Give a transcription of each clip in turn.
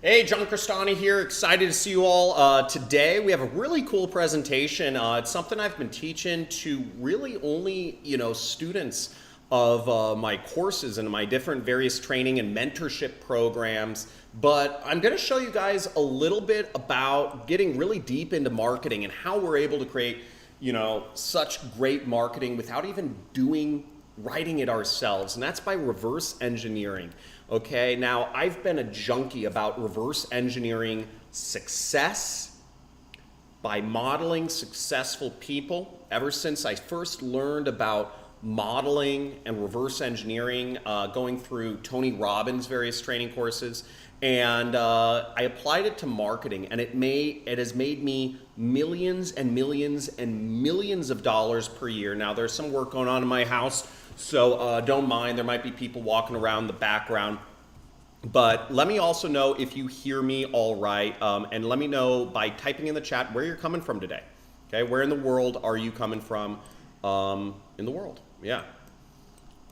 Hey, John Crestani here. Excited to see you all. Today we have a really cool presentation. It's something I've been teaching to really only, students of my courses and my different various training and mentorship programs. But I'm going to show you guys a little bit about getting really deep into marketing and how we're able to create, such great marketing without even writing it ourselves, and that's by reverse engineering. Okay, now I've been a junkie about reverse engineering success by modeling successful people ever since I first learned about modeling and reverse engineering, going through Tony Robbins' various training courses, and I applied it to marketing, and it has made me millions and millions and millions of dollars per year. Now there's some work going on in my house, so don't mind. There might be people walking around the background. But let me also know if you hear me all right, and let me know by typing in the chat where you're coming from today. Okay, where in the world are you coming from in the world? Yeah.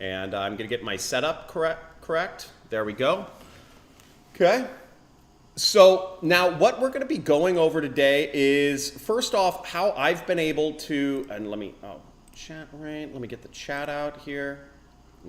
And I'm going to get my setup correct. There we go. Okay. So now what we're going to be going over today is, first off, how I've been able to, and let me get the chat out here.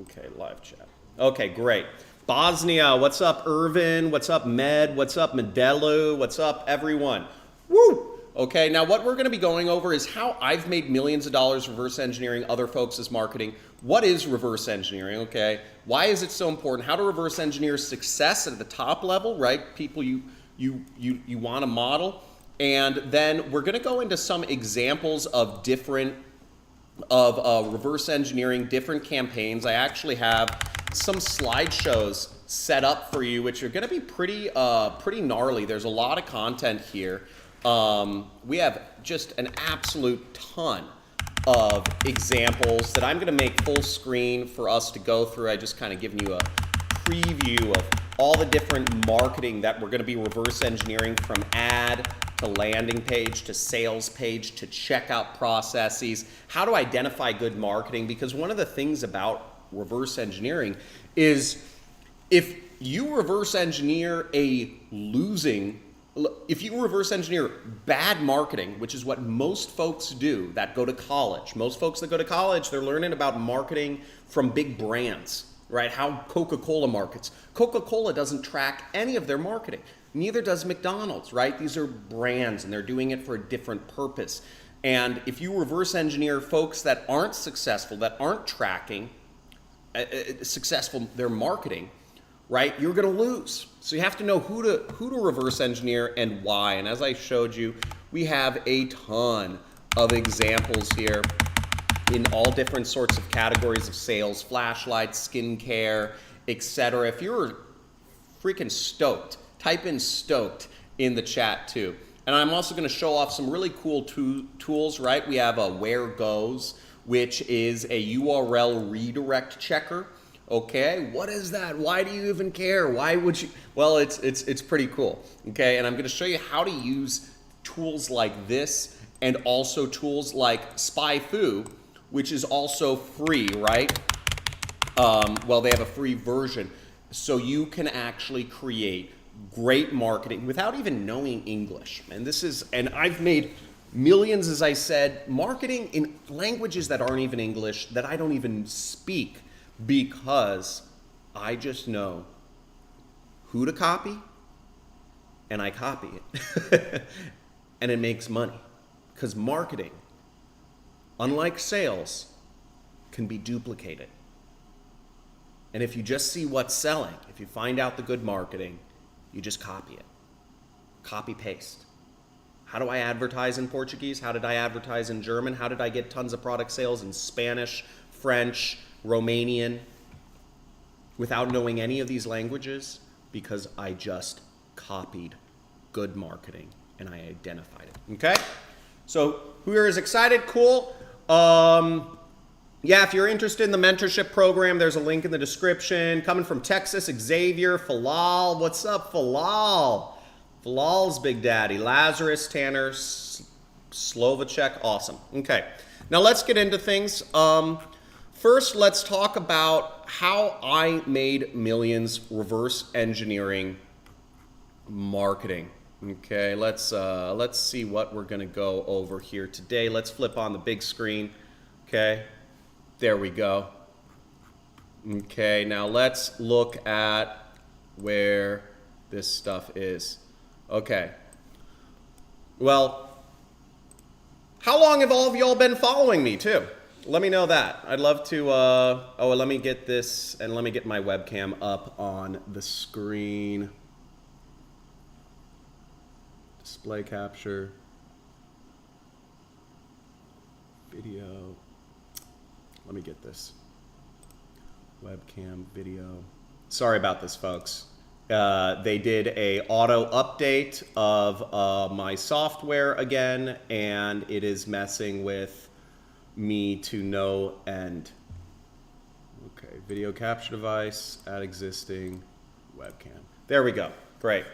Okay, live chat. Okay, great. Bosnia, what's up, Irvin? What's up, Med? What's up, Medelu? What's up, everyone? Woo! Okay, now what we're going to be going over is how I've made millions of dollars reverse engineering other folks' marketing. What is reverse engineering, okay? Why is it so important? How to reverse engineer success at the top level, right? People you want to model. And then we're going to go into some examples of reverse engineering, different campaigns. I actually have some slideshows set up for you, which are going to be pretty gnarly. There's a lot of content here. We have just an absolute ton of examples that I'm going to make full screen for us to go through. I just kind of given you a preview of all the different marketing that we're going to be reverse engineering, from ad to landing page to sales page to checkout processes, how to identify good marketing. Because one of the things about reverse engineering is if you reverse engineer bad marketing, which is what most folks do that go to college. Most folks that go to college, they're learning about marketing from big brands, right? How Coca-Cola markets. Coca-Cola doesn't track any of their marketing. Neither does McDonald's, right? These are brands and they're doing it for a different purpose. And if you reverse engineer folks that aren't successful, that aren't tracking their marketing, right, you're going to lose. So you have to know who to reverse engineer and why. And as I showed you, we have a ton of examples here in all different sorts of categories of sales, flashlights, skincare, etc. If you're freaking stoked, type in stoked in the chat too. And I'm also going to show off some really cool tools, right? We have a Where Goes, which is a URL redirect checker. Okay, what is that? Why do you even care? Why would you? Well, it's pretty cool. Okay, and I'm going to show you how to use tools like this and also tools like SpyFu, which is also free, right? Well, they have a free version, so you can actually create great marketing without even knowing English. And I've made millions, as I said, marketing in languages that aren't even English, that I don't even speak, because I just know who to copy, and I copy it. And it makes money. Because marketing, unlike sales, can be duplicated. And if you just see what's selling, if you find out the good marketing, you just copy it. Copy paste. How do I advertise in Portuguese? How did I advertise in German? How did I get tons of product sales in Spanish, French, Romanian, without knowing any of these languages? Because I just copied good marketing and I identified it. Okay? So who here is excited? Cool. Yeah, if you're interested in the mentorship program, there's a link in the description. Coming from Texas, Xavier, Falal. What's up, Falal? Falal's Big Daddy. Lazarus, Tanner, Slovacek. Awesome. Okay. Now let's get into things. First, let's talk about how I made millions reverse engineering marketing. Okay, let's see what we're gonna go over here today. Let's flip on the big screen. Okay, there we go. Okay, now let's look at where this stuff is. Okay. Well, how long have all of y'all been following me too? Let me know that. I'd love to, oh, let me get this, and let me get my webcam up on the screen. Display capture. Video. Let me get this. Webcam, video. Sorry about this, folks. They did a auto update of my software again, and it is messing with me to no end. Okay, video capture device, add existing, webcam. There we go, great.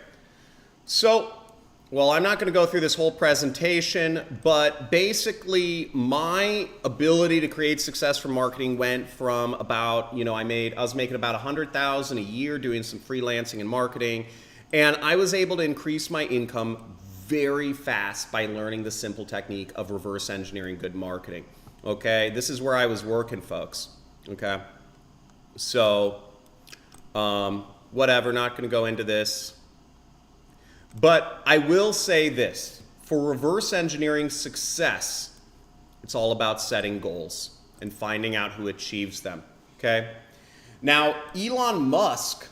So, well, I'm not going to go through this whole presentation, but basically my ability to create success from marketing went from about, I was making about $100,000 a year doing some freelancing and marketing, and I was able to increase my income very fast by learning the simple technique of reverse engineering good marketing. Okay, this is where I was working, folks. Okay, so whatever, not going to go into this. But I will say this, for reverse engineering success, it's all about setting goals and finding out who achieves them, okay? Now, Elon Musk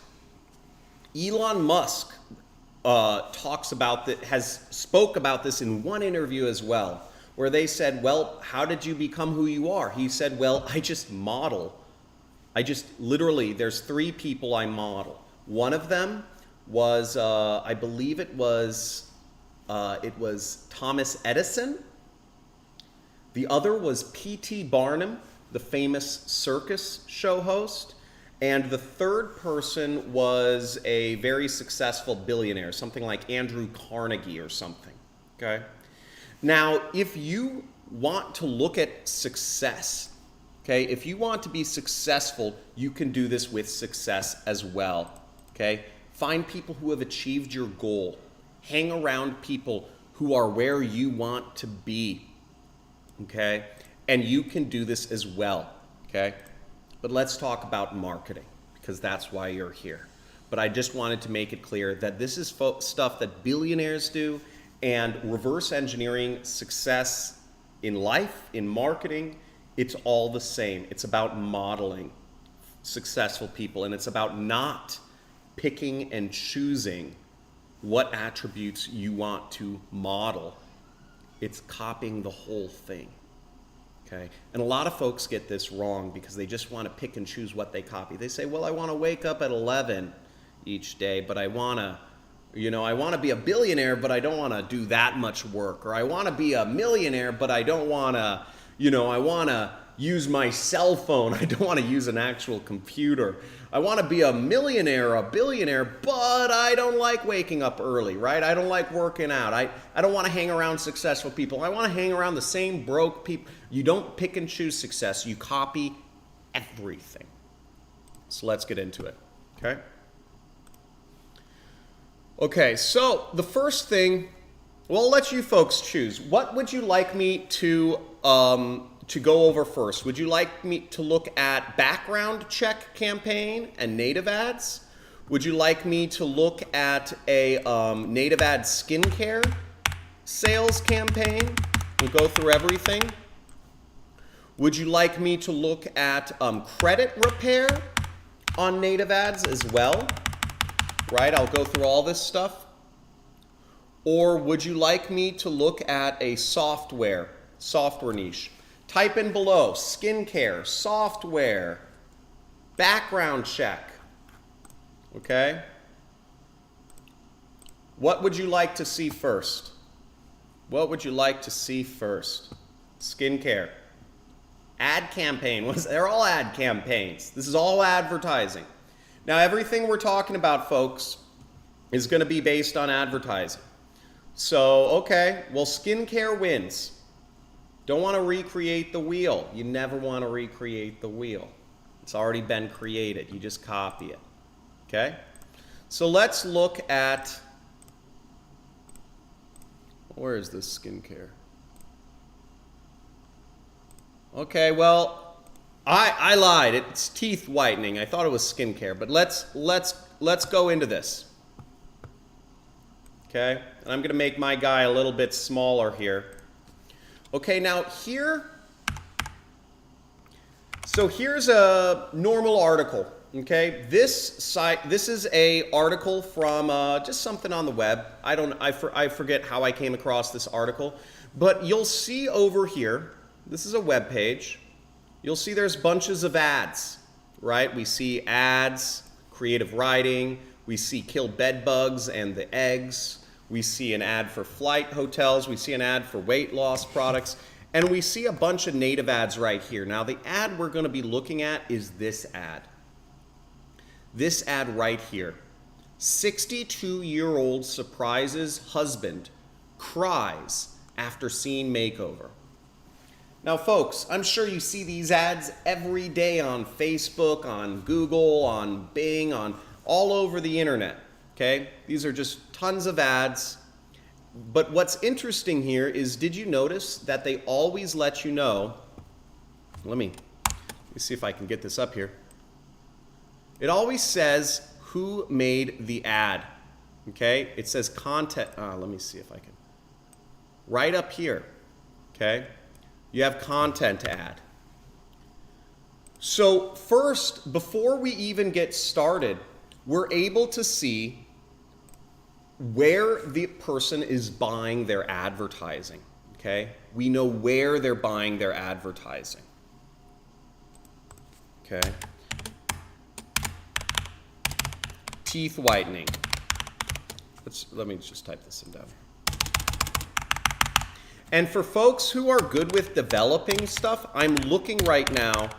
talks about that, spoke about this in one interview as well, where they said, well, how did you become who you are? He said, well, I just model. Literally, there's 3 people I model. One of them was, I believe it was Thomas Edison. The other was P.T. Barnum, the famous circus show host. And the third person was a very successful billionaire, something like Andrew Carnegie or something, okay? Now, if you want to look at success, okay, if you want to be successful, you can do this with success as well, okay? Find people who have achieved your goal. Hang around people who are where you want to be, okay? And you can do this as well, okay? But let's talk about marketing, because that's why you're here. But I just wanted to make it clear that this is stuff that billionaires do, and reverse engineering success in life, in marketing, it's all the same. It's about modeling successful people, and it's about not picking and choosing what attributes you want to model. It's copying the whole thing, okay? And a lot of folks get this wrong because they just want to pick and choose what they copy. They say, well, I want to wake up at 11 each day, but I want to, I want to be a billionaire, but I don't want to do that much work. Or I want to be a millionaire, but I don't want to, I want to use my cell phone. I don't want to use an actual computer. I want to be a millionaire, a billionaire, but I don't like waking up early, right? I don't like working out. I don't want to hang around successful people. I want to hang around the same broke people. You don't pick and choose success. You copy everything. So let's get into it, okay? Okay, so the first thing, well, I'll let you folks choose. What would you like me to go over first? Would you like me to look at background check campaign and native ads? Would you like me to look at a native ad skincare sales campaign? We'll go through everything. Would you like me to look at credit repair on native ads as well? Right, I'll go through all this stuff. Or would you like me to look at a software niche? Type in below, skincare, software, background check, okay? What would you like to see first? What would you like to see first? Skincare. Ad campaign, they're all ad campaigns. This is all advertising. Now everything we're talking about, folks, is gonna be based on advertising. So, okay, well, skincare wins. Don't want to recreate the wheel. You never want to recreate the wheel. It's already been created. You just copy it, okay? So let's look at Where is this skincare? Okay, well, I lied. It's teeth whitening. I thought it was skincare, but let's go into this. Okay, and I'm gonna make my guy a little bit smaller here. Okay, now here, so here's a normal article. Okay, this is a article from just something on the web. I forget how I came across this article, but you'll see over here, this is a web page. You'll see there's bunches of ads, right? We see ads, creative writing. We see kill bed bugs and the eggs. We see an ad for flight hotels. We see an ad for weight loss products. And we see a bunch of native ads right here. Now, the ad we're going to be looking at is this ad. This ad right here. 62-year-old surprises husband, cries after scene makeover. Now, folks, I'm sure you see these ads every day on Facebook, on Google, on Bing, on all over the internet, okay? These are just tons of ads. But what's interesting here is, did you notice that they always let you know, let me see if I can get this up here. It always says who made the ad, okay? It says content, let me see if I can. Right up here, okay? You have content ad. So first, before we even get started, we're able to see where the person is buying their advertising, okay? We know where they're buying their advertising, okay? Teeth whitening. Let me just type this in down. And for folks who are good with developing stuff, I'm looking right now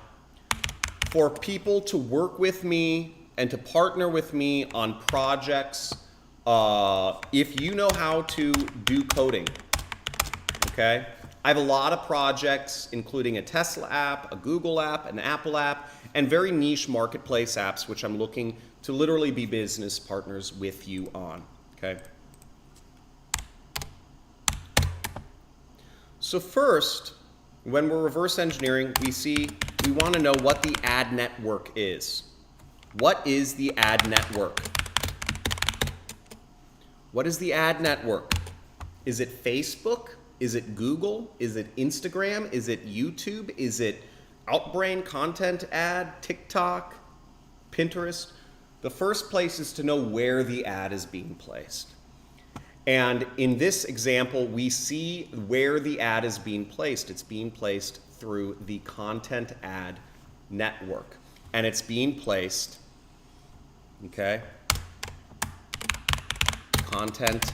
for people to work with me and to partner with me on projects if you know how to do coding, okay? I have a lot of projects, including a Tesla app, a Google app, an Apple app, and very niche marketplace apps, which I'm looking to literally be business partners with you on, okay? So first, when we're reverse engineering, we want to know what the ad network is. What is the ad network? What is the ad network? Is it Facebook? Is it Google? Is it Instagram? Is it YouTube? Is it Outbrain content ad, TikTok, Pinterest? The first place is to know where the ad is being placed. And in this example, we see where the ad is being placed. It's being placed through the content ad network. And it's being placed, okay, content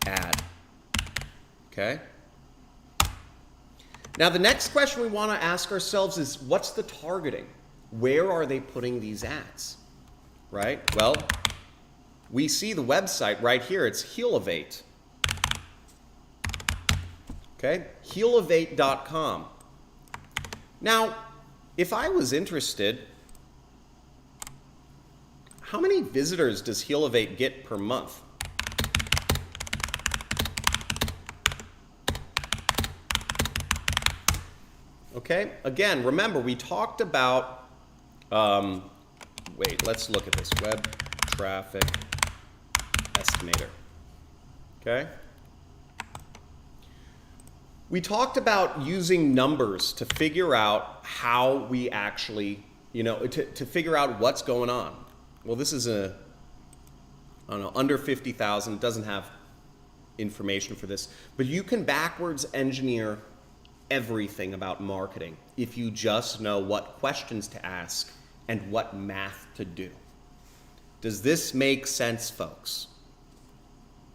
ad, okay? Now, the next question we want to ask ourselves is, what's the targeting? Where are they putting these ads, right? Well, we see the website right here. It's Healavate, okay? Healavate.com. Now, if I was interested, how many visitors does Healavate get per month? Okay, again, remember we talked about, wait, let's look at this, web traffic estimator, okay? We talked about using numbers to figure out how we actually, to figure out what's going on. Well, this is I don't know, under 50,000, it doesn't have information for this, but you can backwards engineer everything about marketing if you just know what questions to ask and what math to do. Does this make sense, folks?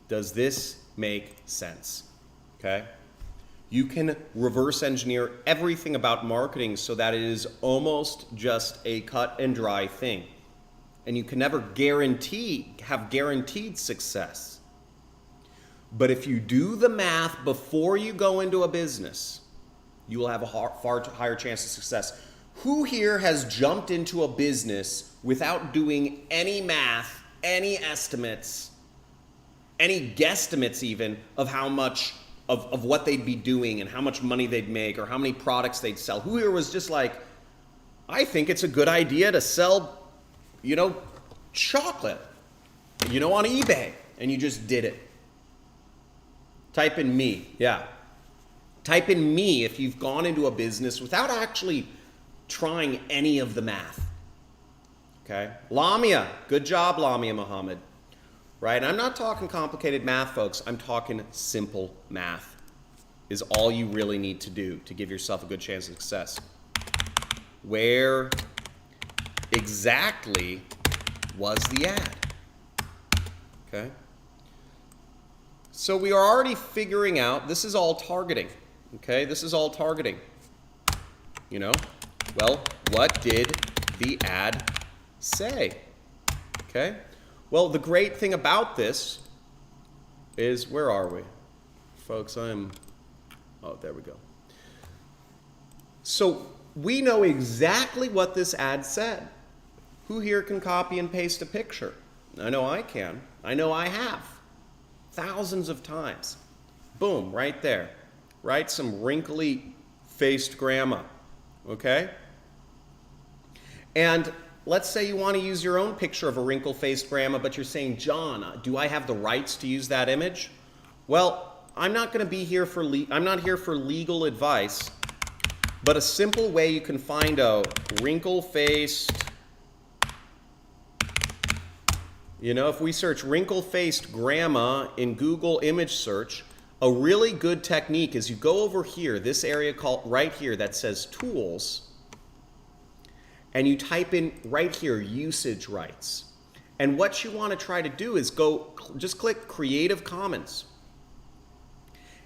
Does this make sense? Okay? You can reverse engineer everything about marketing so that it is almost just a cut and dry thing. And you can never have guaranteed success. But if you do the math before you go into a business, you will have a far higher chance of success. Who here has jumped into a business without doing any math, any estimates, any guesstimates even of how much of what they'd be doing and how much money they'd make or how many products they'd sell. Who here was just like, I think it's a good idea to sell, chocolate, on eBay, and you just did it. Type in me, yeah. Type in me if you've gone into a business without actually trying any of the math. Okay? Lamia, good job, Lamia Muhammad. Right? I'm not talking complicated math, folks. I'm talking simple math is all you really need to do to give yourself a good chance of success. Where exactly was the ad? Okay? So we are already figuring out, this is all targeting. Okay? This is all targeting. Well, what did the ad say? Okay? Well, the great thing about this is, where are we? Folks, oh, there we go. So we know exactly what this ad said. Who here can copy and paste a picture? I know I can. I know I have. Thousands of times. Boom, right there. Right? Some wrinkly faced grandma. Okay? And let's say you want to use your own picture of a wrinkle-faced grandma, but you're saying, John, do I have the rights to use that image? Well, I'm not going to be here for I'm not here for legal advice, but a simple way you can find a wrinkle-faced, if we search wrinkle-faced grandma in Google image search, a really good technique is you go over here, this area called right here that says tools, and you type in right here, usage rights. And what you want to try to do is just click Creative Commons.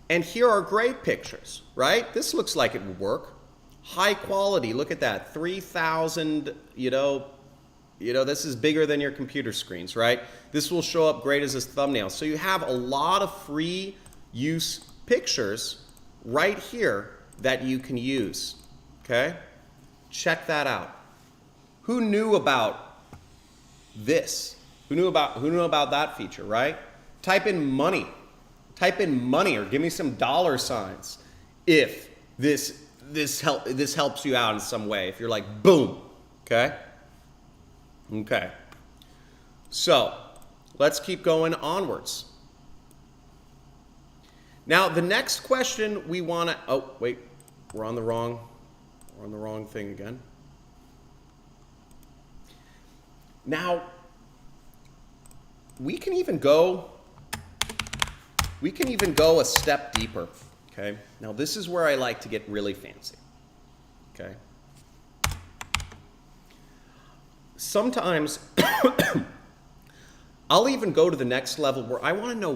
And here are great pictures, right? This looks like it would work. High quality, look at that, 3,000, this is bigger than your computer screens, right? This will show up great as a thumbnail. So you have a lot of free use pictures right here that you can use, okay? Check that out. Who knew about this? Who knew about that feature, right? Type in money. Type in money or give me some dollar signs if this helps you out in some way. If you're like, boom, okay? Okay. So, let's keep going onwards. Now, the next question we want to, oh, wait, we're on the wrong thing again. Now, we can even go a step deeper, okay? Now, this is where I like to get really fancy, okay? Sometimes I'll even go to the next level where I want to know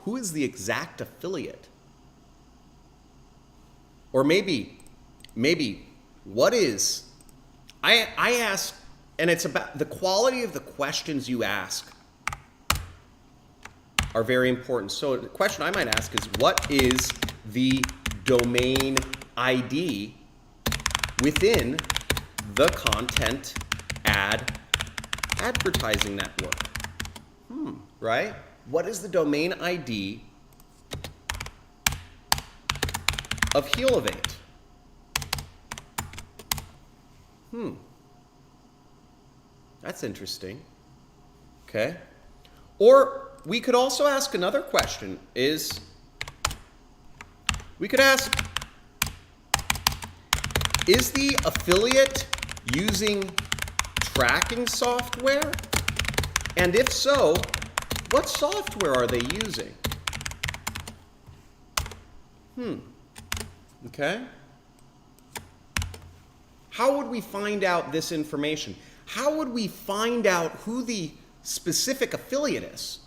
who is the exact affiliate? Or maybe what is, I ask, and it's about the quality of the questions you ask are very important. So the question I might ask is, what is the domain ID within the content advertising network? Right? What is the domain ID of Healivate? That's interesting. Okay. Or we could also ask another question we could ask, is the affiliate using tracking software? And if so, what software are they using? Okay. How would we find out this information? How would we find out who the specific affiliate is?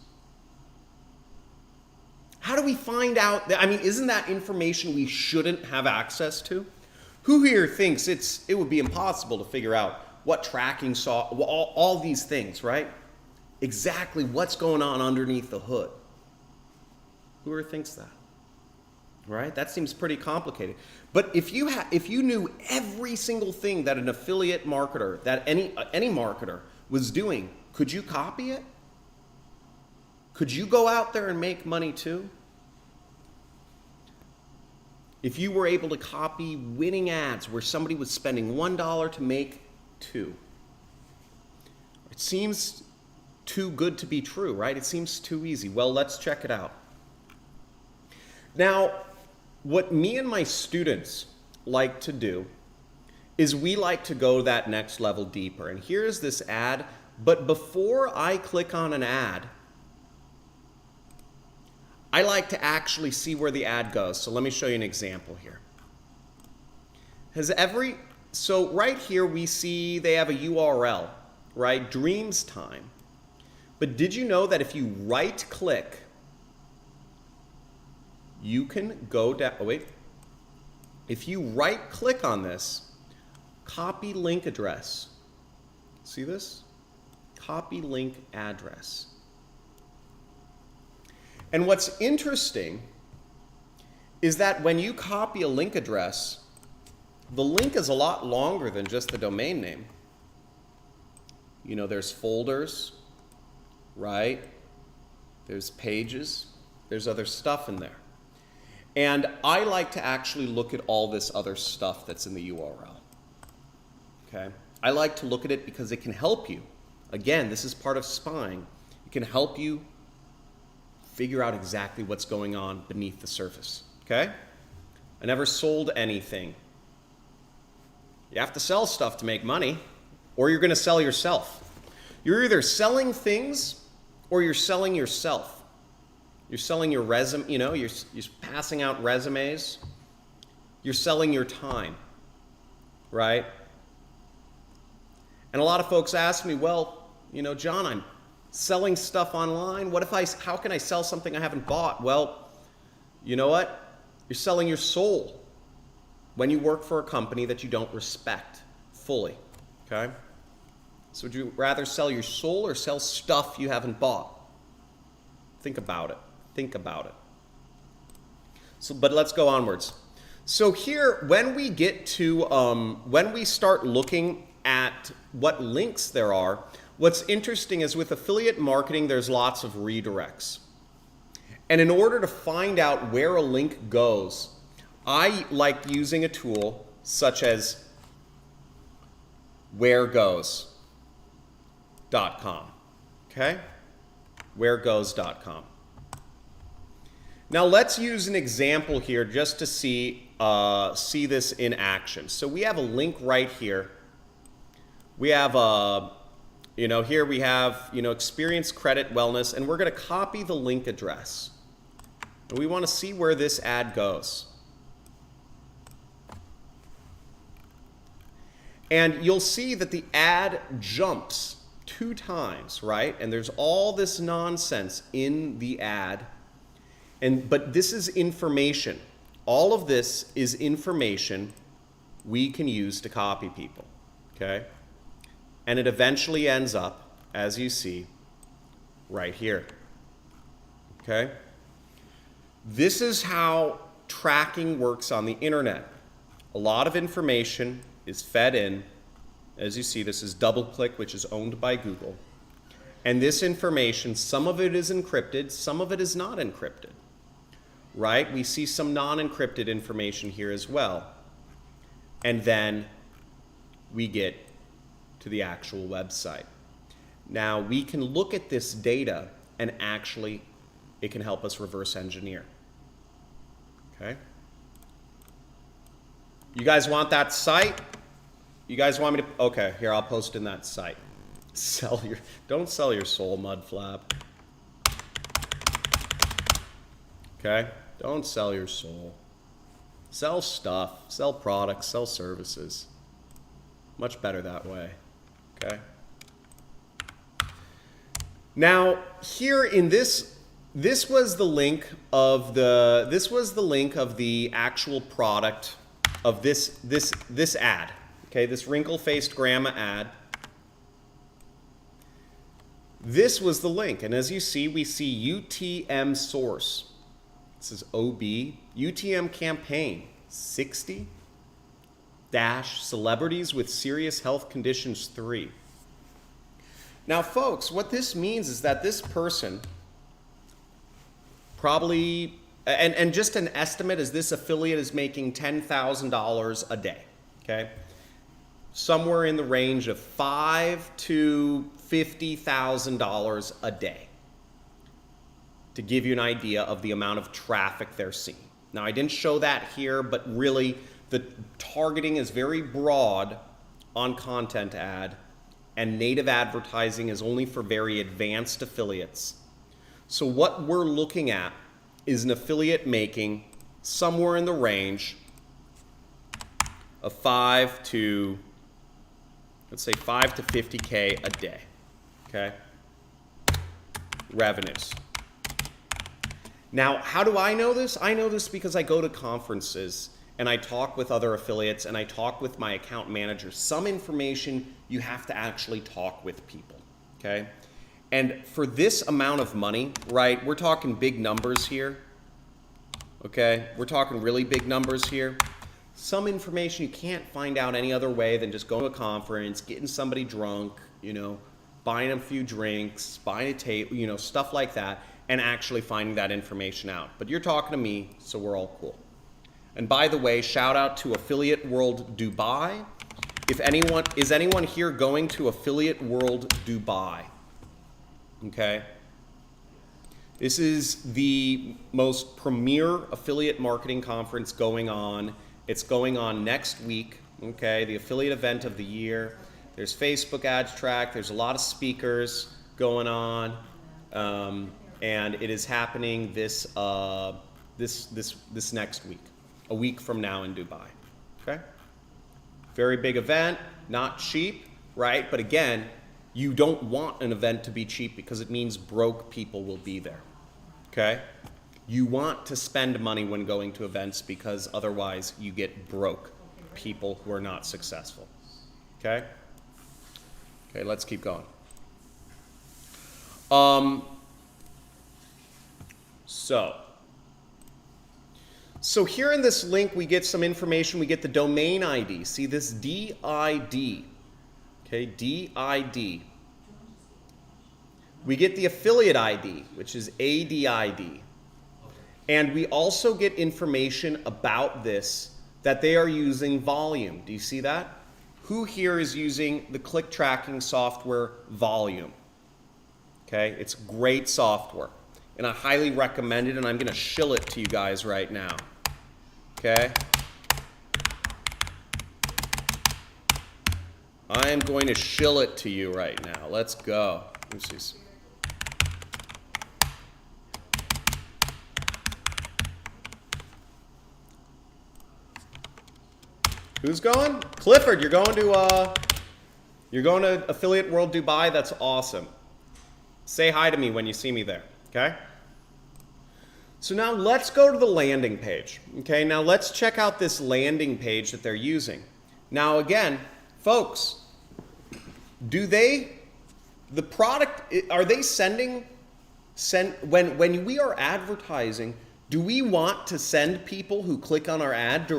How do we find out that, isn't that information we shouldn't have access to? Who here thinks it would be impossible to figure out what tracking all these things, right? Exactly what's going on underneath the hood. Who here thinks that? Right? That seems pretty complicated. But if you knew every single thing that an affiliate marketer, that any marketer was doing, could you copy it? Could you go out there and make money too? if you were able to copy winning ads where somebody was spending $1 to make 2. It seems too good to be true, right? It seems too easy. Well, let's check it out. Now, what me and my students like to do is we like to go that next level deeper. And here's this ad, but before I click on an ad, I like to actually see where the ad goes. So let me show you an example here. So right here we see they have a URL, right? Dreams Time. But did you know that if you right click, you can go down, oh wait. If you right click on this, copy link address. See this? Copy link address. And what's interesting is that when you copy a link address, the link is a lot longer than just the domain name. You know, there's folders, right? There's pages, there's other stuff in there. And I like to actually look at all this other stuff that's in the URL. Okay? I like to look at it because it can help you. Again, this is part of spying. It can help you figure out exactly what's going on beneath the surface, okay? I never sold anything. You have to sell stuff to make money, or you're gonna sell yourself. You're either selling things or you're selling yourself. You're selling your resume, you know, you're passing out resumes. You're selling your time, right? And a lot of folks ask me, well, you know, John, I'm selling stuff online. How can I sell something I haven't bought? Well, you know what? You're selling your soul when you work for a company that you don't respect fully, okay? So would you rather sell your soul or sell stuff you haven't bought? Think about it. Think about it. So, but let's go onwards. So here, when we get to, when we start looking at what links there are, what's interesting is with affiliate marketing, there's lots of redirects. And in order to find out where a link goes, I like using a tool such as wheregoes.com. Okay? Wheregoes.com. Now let's use an example here just to see this in action. So we have a link right here. We have here we have, experience, credit, wellness, and we're going to copy the link address. And we want to see where this ad goes. And you'll see that the ad jumps 2 times, right? And there's all this nonsense in the ad. But this is information. All of this is information we can use to copy people, okay? And it eventually ends up, as you see, right here. Okay? This is how tracking works on the internet. A lot of information is fed in. As you see, this is DoubleClick, which is owned by Google. And this information, some of it is encrypted, some of it is not encrypted. Right? We see some non-encrypted information here as well. And then we get to the actual website. Now we can look at this data and actually it can help us reverse engineer. Okay? You guys want that site? You guys want me to? Okay, here, I'll post in that site. Don't sell your soul, mudflap. Okay? Don't sell your soul. Sell stuff, sell products, sell services. Much better that way. Okay? Now, here in this was the link of the actual product of this ad. Okay, this wrinkle-faced grandma ad. This was the link, and as you see, we see UTM source. This is OB, UTM campaign, 60 celebrities with serious health conditions 3. Now folks, what this means is that this person probably and just an estimate is this affiliate is making $10,000 a day, okay? Somewhere in the range of $5,000 to $50,000 a day, to give you an idea of the amount of traffic they're seeing. Now, I didn't show that here, but really the targeting is very broad on content ad, and native advertising is only for very advanced affiliates. So what we're looking at is an affiliate making somewhere in the range of 5 to, let's say 5 to 50K a day, okay? Revenues. Now, how do I know this? I know this because I go to conferences and I talk with other affiliates and I talk with my account managers. Some information you have to actually talk with people, okay? And for this amount of money, right, we're talking big numbers here, okay? We're talking really big numbers here. Some information you can't find out any other way than just going to a conference, getting somebody drunk, you know, buying a few drinks, buying a tape, you know, stuff like that, and actually finding that information out. But you're talking to me, so we're all cool. And by the way, shout out to Affiliate World Dubai. Is anyone here going to Affiliate World Dubai? Okay. This is the most premier affiliate marketing conference going on. It's going on next week, okay? The affiliate event of the year. There's Facebook ads track. There's a lot of speakers going on. And it is happening this next week, a week from now in Dubai, okay? Very big event, not cheap, right? But again, you don't want an event to be cheap because it means broke people will be there, okay? You want to spend money when going to events because otherwise you get broke people who are not successful, okay? Okay, let's keep going. So here in this link, we get some information. We get the domain ID. See this DID, okay, DID. We get the affiliate ID, which is ADID. And we also get information about this, that they are using Volume. Do you see that? Who here is using the click tracking software Volume? Okay, it's great software. And I highly recommend it, and I'm going to shill it to you guys right now. Okay? I am going to shill it to you right now. Let's go. Let me see. Who's going? Clifford, you're going to Affiliate World Dubai. That's awesome. Say hi to me when you see me there, okay? So now let's go to the landing page, okay? Now let's check out this landing page that they're using. Now again, folks, are they when we are advertising, do we want to send people who click on our ad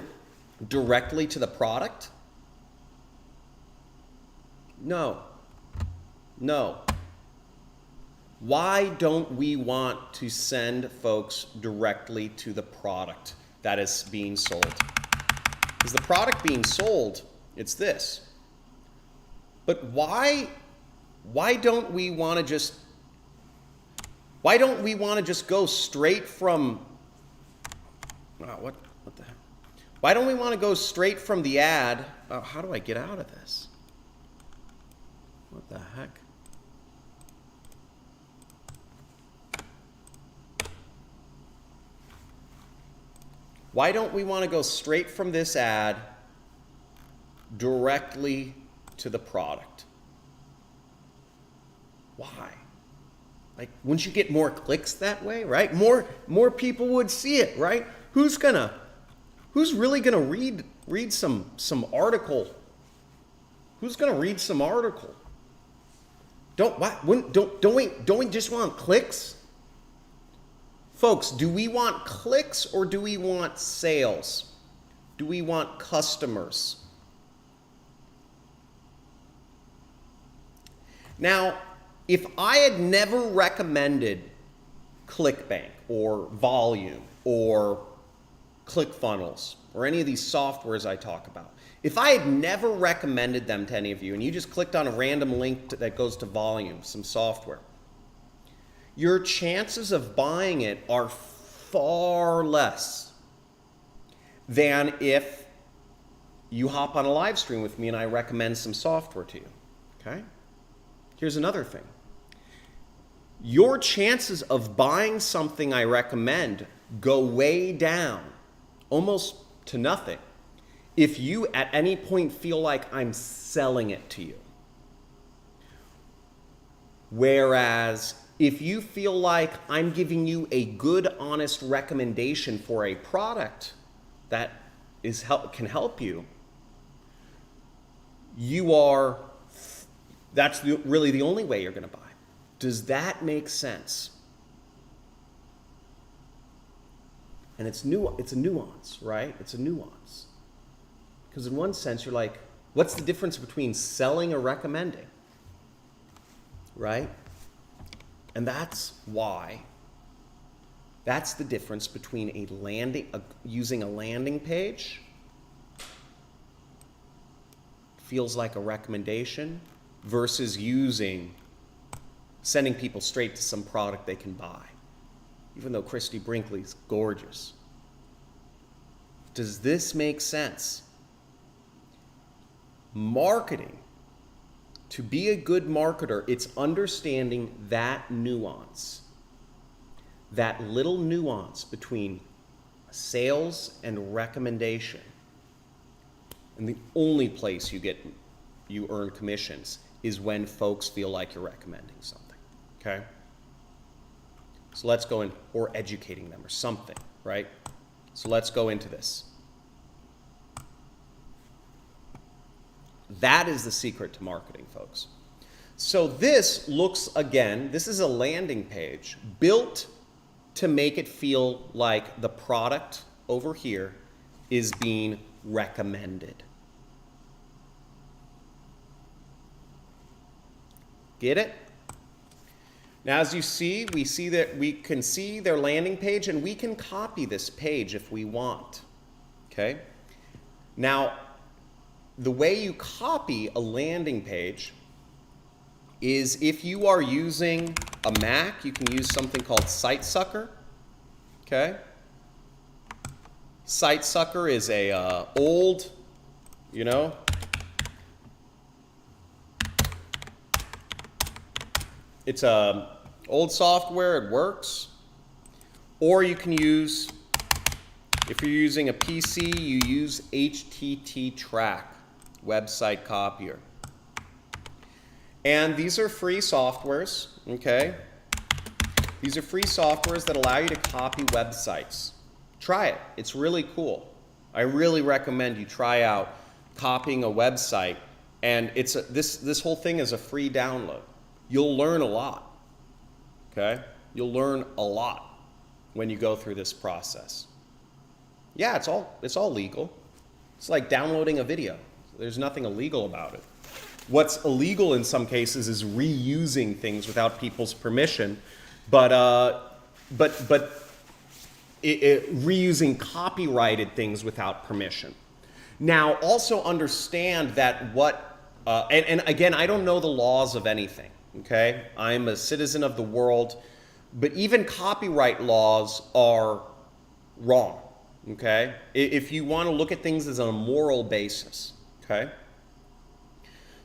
directly to the product? No. No. Why don't we want to send folks directly to the product that is being sold? Because the product being sold, it's this. But why don't we want to just go straight from what the heck? Why don't we want to go straight from the ad? Oh, how do I get out of this? What the heck? Why don't we want to go straight from this ad directly to the product? Why? Like, wouldn't you get more clicks that way, right? More people would see it, right? Who's really gonna read some article? Who's gonna read some article? Don't we just want clicks? Folks, do we want clicks or do we want sales? Do we want customers? Now, if I had never recommended ClickBank or Volume or ClickFunnels or any of these softwares I talk about, if I had never recommended them to any of you and you just clicked on a random link that goes to Volume, some software, your chances of buying it are far less than if you hop on a live stream with me and I recommend some software to you, okay? Here's another thing. Your chances of buying something I recommend go way down, almost to nothing, if you at any point feel like I'm selling it to you. Whereas if you feel like I'm giving you a good, honest recommendation for a product that can help you, that's really the only way you're going to buy. Does that make sense? And it's a nuance, right? It's a nuance. Because in one sense, you're like, what's the difference between selling or recommending? Right? And that's why. That's the difference between using a landing page, feels like a recommendation, versus sending people straight to some product they can buy. Even though Christy Brinkley's gorgeous. Does this make sense? Marketing. To be a good marketer, it's understanding that nuance. That little nuance between sales and recommendation. And the only place you earn commissions is when folks feel like you're recommending something, okay? So let's go in, or educating them or something, right? So let's go into this. That is the secret to marketing, folks. So this is a landing page built to make it feel like the product over here is being recommended. Get it? Now, as you see, we can see their landing page, and we can copy this page if we want. Okay? Now, the way you copy a landing page is if you are using a Mac, you can use something called SiteSucker. Okay? SiteSucker is a old, it's a old software, it works. Or you can use, if you're using a PC, you use HTT Track, website copier. And these are free softwares, okay? These are free softwares that allow you to copy websites. Try it, it's really cool. I really recommend you try out copying a website, and this whole thing is a free download. You'll learn a lot, okay? You'll learn a lot when you go through this process. Yeah, it's all legal. It's like downloading a video. There's nothing illegal about it. What's illegal in some cases is reusing things without people's permission, but reusing copyrighted things without permission. Now, also understand that and again, I don't know the laws of anything. Okay, I'm a citizen of the world, but even copyright laws are wrong. Okay, if you want to look at things as on a moral basis. Okay,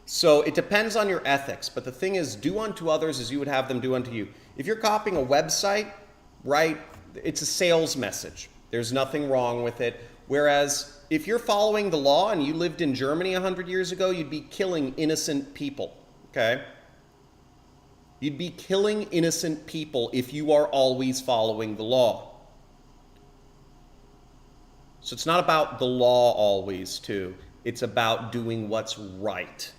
so it depends on your ethics, but the thing is, do unto others as you would have them do unto you. If you're copying a website, right, it's a sales message. There's nothing wrong with it. Whereas if you're following the law and you lived in Germany 100 years ago, you'd be killing innocent people. Okay. You'd be killing innocent people if you are always following the law. So it's not about the law always, too. It's about doing what's right.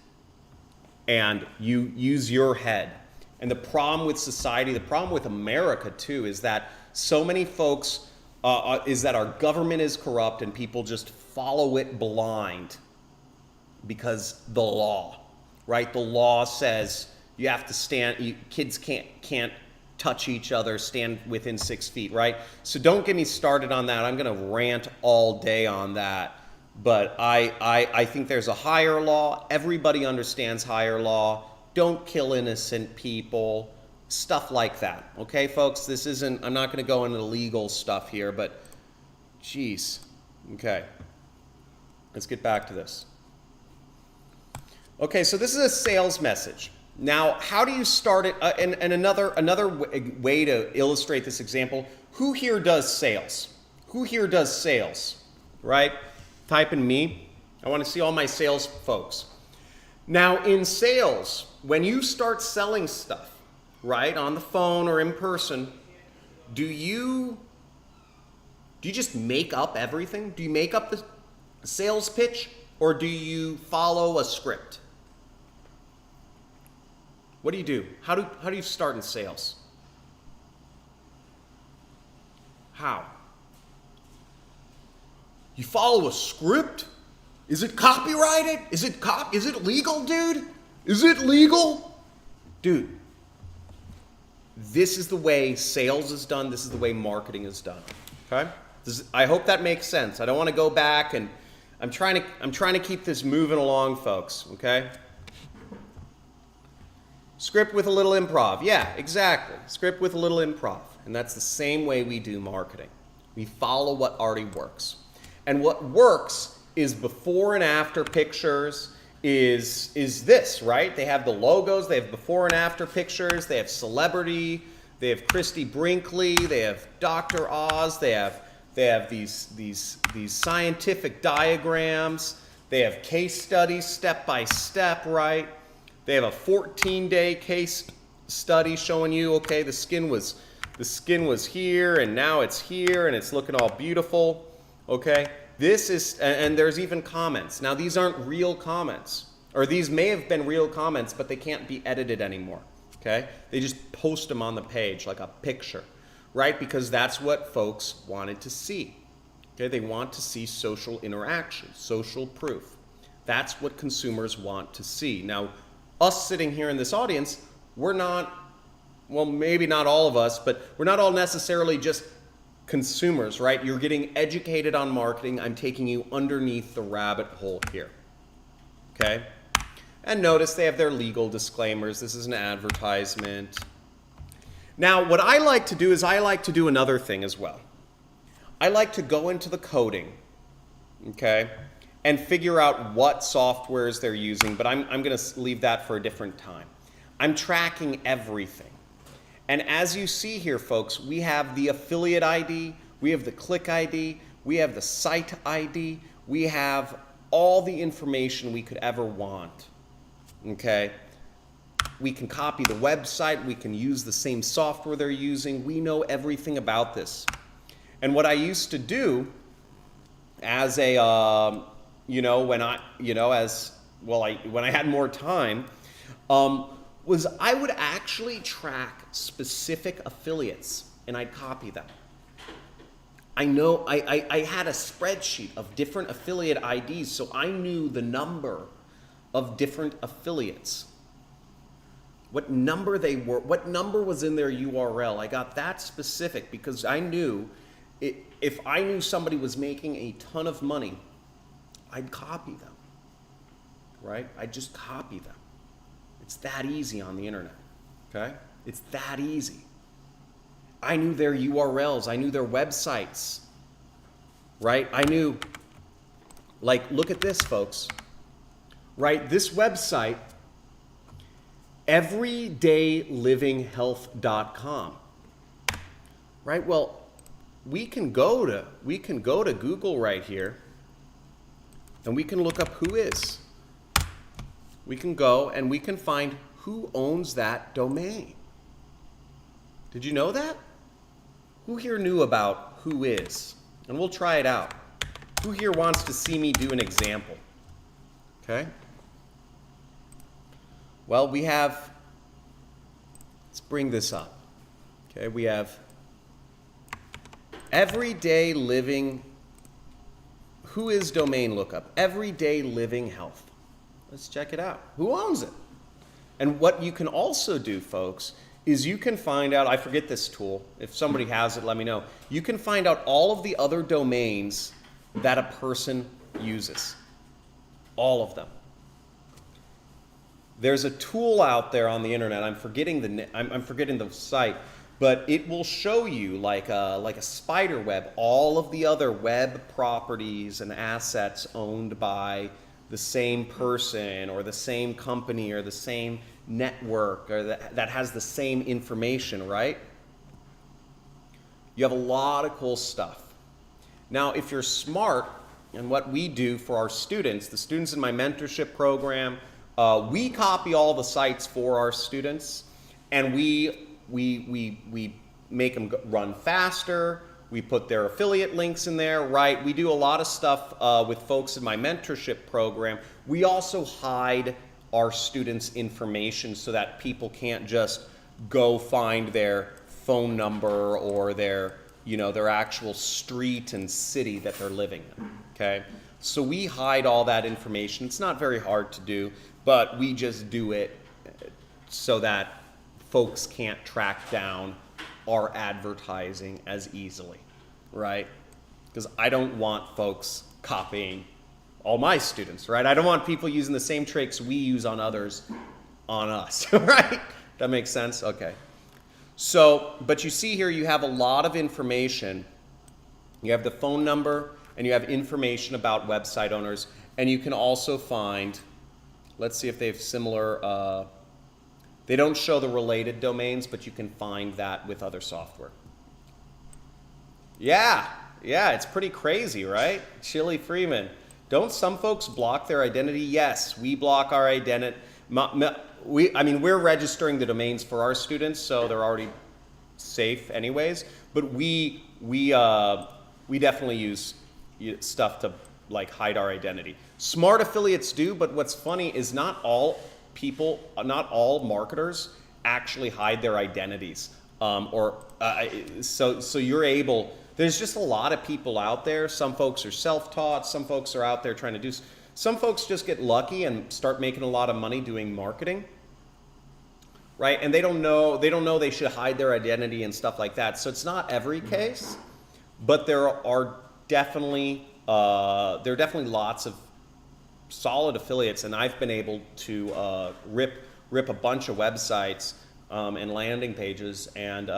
And you use your head. And the problem with society, the problem with America, too, is that so many folks, is that our government is corrupt and people just follow it blind because the law, right? The law says you have to kids can't touch each other, stand within 6 feet, right? So don't get me started on that. I'm going to rant all day on that. But I think there's a higher law. Everybody understands higher law. Don't kill innocent people. Stuff like that. Okay, folks? This isn't, I'm not going to go into the legal stuff here, but geez. Okay. Let's get back to this. Okay, so this is a sales message. Now, how do you start it? And another way to illustrate this example, who here does sales? Who here does sales? Right? Type in me. I want to see all my sales folks. Now, in sales, when you start selling stuff, right, on the phone or in person, do you just make up everything? Do you make up the sales pitch, or do you follow a script? What do you do? How do you start in sales? How? You follow a script? Is it copyrighted? Is it legal, dude? Is it legal? Dude, this is the way sales is done. This is the way marketing is done. Okay? I hope that makes sense. I don't want to go back, and I'm trying to keep this moving along, folks, okay? Script with a little improv. Yeah, exactly. Script with a little improv. And that's the same way we do marketing. We follow what already works. And what works is before and after pictures is this, right? They have the logos, they have before and after pictures, they have celebrity, they have Christy Brinkley, they have Dr. Oz, they have these scientific diagrams, they have case studies step by step, right? They have a 14-day case study showing you, okay, the skin was here and now it's here and it's looking all beautiful. Okay, this is, and there's even comments. Now these aren't real comments, or these may have been real comments, but they can't be edited anymore. Okay, they just post them on the page like a picture, right? Because that's what folks wanted to see. Okay, they want to see social interaction, social proof. That's what consumers want to see. Now, us sitting here in this audience, we're not, well, maybe not all of us, but we're not all necessarily just consumers, right? You're getting educated on marketing. I'm taking you underneath the rabbit hole here, okay? And notice they have their legal disclaimers. This is an advertisement. Now, what I like to do is I like to do another thing as well. I like to go into the coding, okay, and figure out what softwares they're using, but I'm going to leave that for a different time. I'm tracking everything. And as you see here, folks, we have the affiliate ID, we have the click ID, we have the site ID, we have all the information we could ever want, okay? We can copy the website, we can use the same software they're using, we know everything about this. And what I used to do as a, when I had more time, was I would actually track specific affiliates and I'd copy them. I know I had a spreadsheet of different affiliate IDs, so I knew the number of different affiliates. What number they were, what number was in their URL. I got that specific because I knew if I knew somebody was making a ton of money, I'd copy them, right? I'd just copy them. It's that easy on the internet, okay? It's that easy. I knew their URLs. I knew their websites, right? I knew, like, look at this, folks, right? This website, everydaylivinghealth.com, right? Well, we can go to Google right here, and we can look up who is. We can go and we can find who owns that domain. Did you know that? Who here knew about who is? And we'll try it out. Who here wants to see me do an example? Okay. Well, we have, let's bring this up. Okay, we have everyday living, who is domain lookup? Everyday Living Health. Let's check it out. Who owns it? And what you can also do, folks, is you can find out, I forget this tool, if somebody has it, let me know. You can find out all of the other domains that a person uses. All of them. There's a tool out there on the internet, I'm forgetting the site, but it will show you like a spider web, all of the other web properties and assets owned by the same person or the same company or the same network or that has the same information, right? You have a lot of cool stuff. Now, if you're smart, and what we do for our students, the students in my mentorship program, we copy all the sites for our students, and we make them run faster. We put their affiliate links in there, right? We do a lot of stuff with folks in my mentorship program. We also hide our students' information so that people can't just go find their phone number or their actual street and city that they're living in, okay? So we hide all that information. It's not very hard to do, but we just do it so that folks can't track down our advertising as easily, right? Because I don't want folks copying all my students, right? I don't want people using the same tricks we use on others on us, right? That makes sense? Okay. So, but you see here you have a lot of information. You have the phone number and you have information about website owners, and you can also find, let's see if they have similar, they don't show the related domains, but you can find that with other software. Yeah, it's pretty crazy, right? Chili Freeman. Don't some folks block their identity? Yes, we block our identity. We're registering the domains for our students, so they're already safe anyways. But we definitely use stuff to like hide our identity. Smart affiliates do, but what's funny is not all marketers actually hide their identities. So you're able. There's just a lot of people out there. Some folks are self-taught. Some folks are out there trying to do. Some folks just get lucky and start making a lot of money doing marketing, right? And they don't know they should hide their identity and stuff like that. So it's not every case, but there are definitely lots of solid affiliates, and I've been able to rip a bunch of websites and landing pages and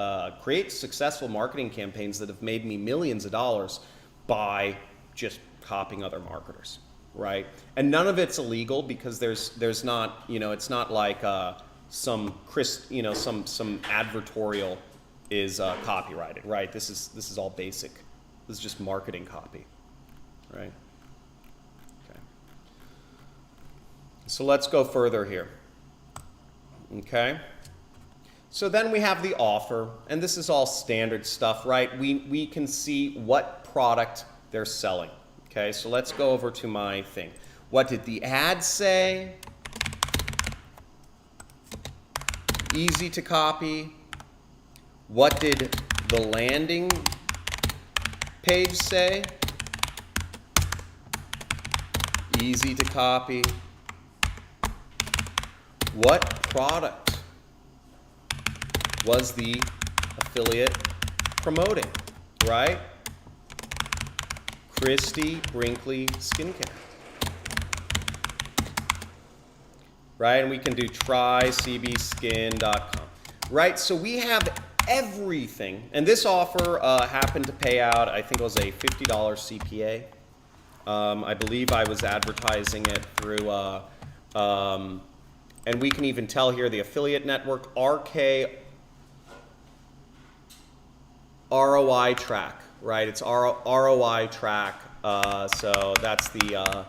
create successful marketing campaigns that have made me millions of dollars by just copying other marketers, right? And none of it's illegal because there's not, it's not like some advertorial is copyrighted, right? This is all basic. This is just marketing copy, right? Okay. So let's go further here. Okay. So then we have the offer, and this is all standard stuff, right? We can see what product they're selling. Okay, so let's go over to my thing. What did the ad say? Easy to copy. What did the landing page say? Easy to copy. What product was the affiliate promoting, right? Christy Brinkley Skincare. Right, and we can do trycbskin.com. Right, so we have everything. And this offer happened to pay out, I think it was a $50 CPA. I believe I was advertising it through, and we can even tell here the affiliate network, ROI track, right? It's ROI track. So that's the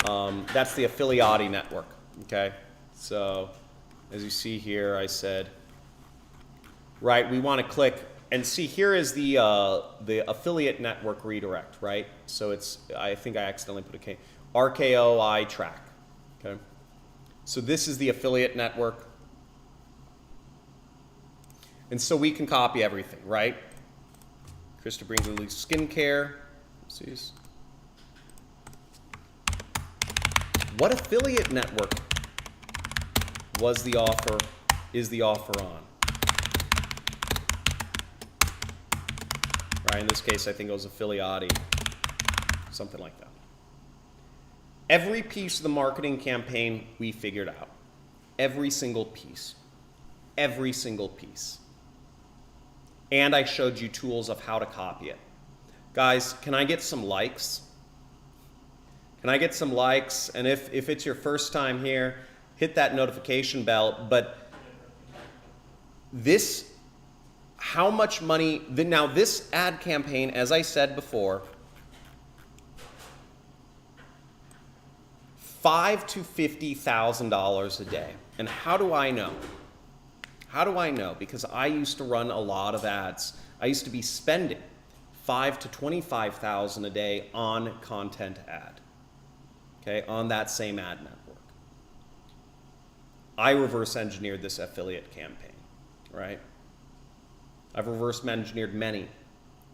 Affiliati network. Okay. So as you see here, I said, right? We want to click and see. Here is the affiliate network redirect, right? So it's, I think I accidentally put a K. RKOI track. Okay. So this is the affiliate network. And so we can copy everything, right? Krista Brinkley Skincare. Oopsies. What affiliate network is the offer on? right? In this case, I think it was affiliati, something like that. Every piece of the marketing campaign we figured out. Every single piece. Every single piece. And I showed you tools of how to copy it. Guys, can I get some likes? Can I get some likes? And if it's your first time here, hit that notification bell. But this, how much money, now this ad campaign, as I said before, $5,000 to $50,000 a day. And how do I know? How do I know? Because I used to run a lot of ads. I used to be spending $5,000 to $25,000 a day on content ad, okay, on that same ad network. I reverse engineered this affiliate campaign, right? I've reverse engineered many.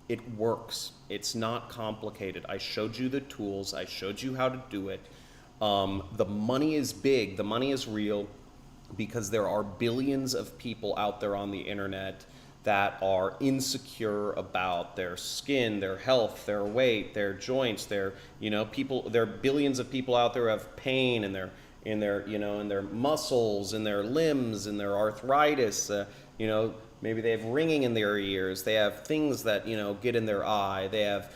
It works. It's not complicated. I showed you the tools. I showed you how to do it. The money is big. The money is real because there are billions of people out there on the internet that are insecure about their skin, their health, their weight, their joints, their, people, there are billions of people out there who have pain in their muscles, in their limbs, in their arthritis, maybe they have ringing in their ears, they have things that, get in their eye, they have,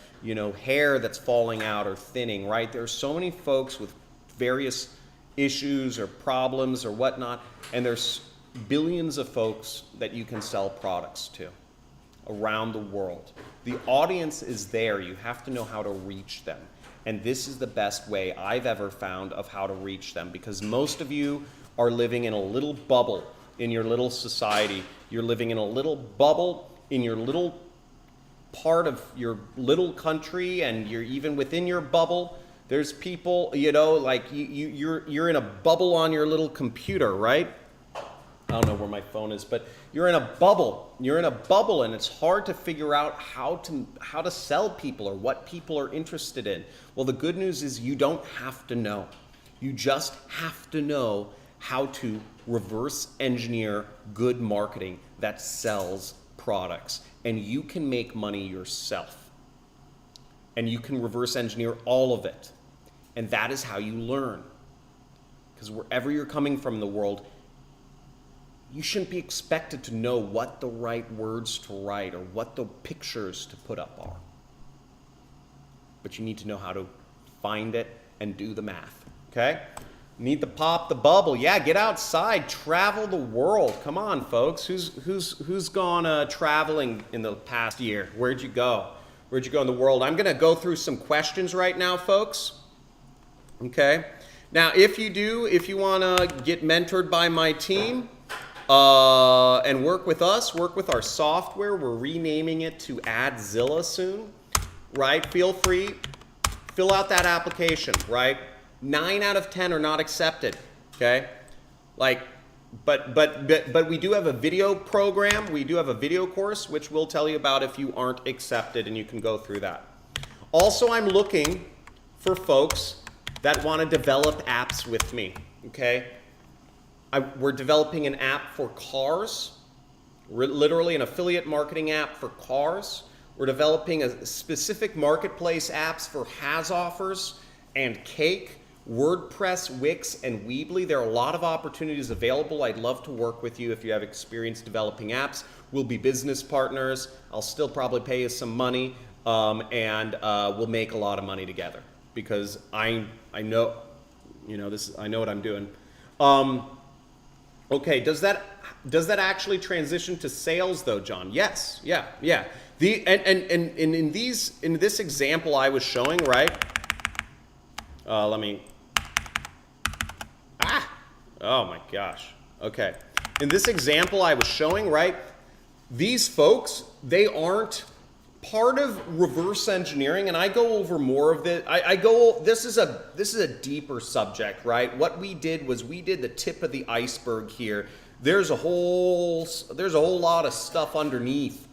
hair that's falling out or thinning, right? There's so many folks with various issues or problems or whatnot, and there's billions of folks that you can sell products to around the world. The audience is there. You have to know how to reach them. And this is the best way I've ever found of how to reach them, because most of you are living in a little bubble in your little society. You're living in a little bubble in your little part of your little country, and you're even within your bubble. There's people, like you're in a bubble on your little computer, right? I don't know where my phone is, but you're in a bubble. You're in a bubble, and it's hard to figure out how to sell people or what people are interested in. Well, the good news is you don't have to know. You just have to know how to reverse engineer good marketing that sells products. And you can make money yourself. And you can reverse engineer all of it. And that is how you learn. Because wherever you're coming from in the world, you shouldn't be expected to know what the right words to write or what the pictures to put up are. But you need to know how to find it and do the math, okay? You need to pop the bubble. Yeah, get outside, travel the world. Come on, folks. Who's gone traveling in the past year? Where'd you go? Where'd you go in the world? I'm going to go through some questions right now, folks. Okay? Now, if you want to get mentored by my team, and work with us, work with our software. We're renaming it to Adzilla soon, right? Feel free, fill out that application, right? 9 out of 10 are not accepted, okay? But we do have a video program. We do have a video course, which we'll tell you about if you aren't accepted, and you can go through that. Also, I'm looking for folks that want to develop apps with me, okay? We're developing an app for cars, literally an affiliate marketing app for cars. We're developing a specific marketplace apps for has offers and Cake, WordPress, Wix, and Weebly. There are a lot of opportunities available. I'd love to work with you if you have experience developing apps. We'll be business partners. I'll still probably pay you some money, and we'll make a lot of money together because I know, I know what I'm doing. Okay, does that actually transition to sales though, John? Yes, yeah. And in this example I was showing, right? Oh my gosh. Okay. In this example I was showing, right? These folks, they aren't part of reverse engineering, and I go over more of this. This is a deeper subject, right? What we did was we did the tip of the iceberg here. There's a whole lot of stuff underneath,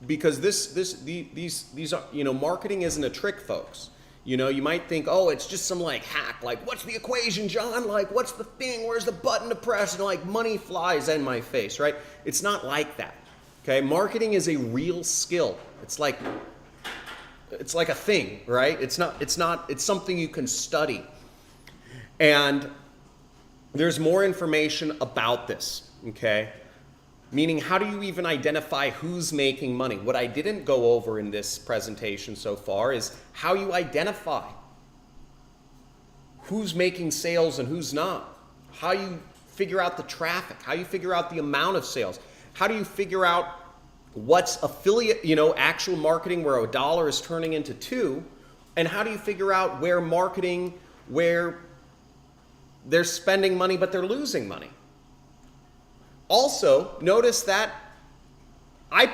because these are, marketing isn't a trick, folks. You might think, oh, it's just some hack, what's the equation, John? What's the thing? Where's the button to press? And money flies in my face, right? It's not like that. Okay, marketing is a real skill. It's like a thing, right? It's something you can study. And there's more information about this, okay? Meaning, how do you even identify who's making money? What I didn't go over in this presentation so far is how you identify who's making sales and who's not. How you figure out the traffic, how you figure out the amount of sales. How do you figure out what's affiliate, actual marketing where $1 is turning into $2? And how do you figure out where marketing, where they're spending money but they're losing money? Also, notice that I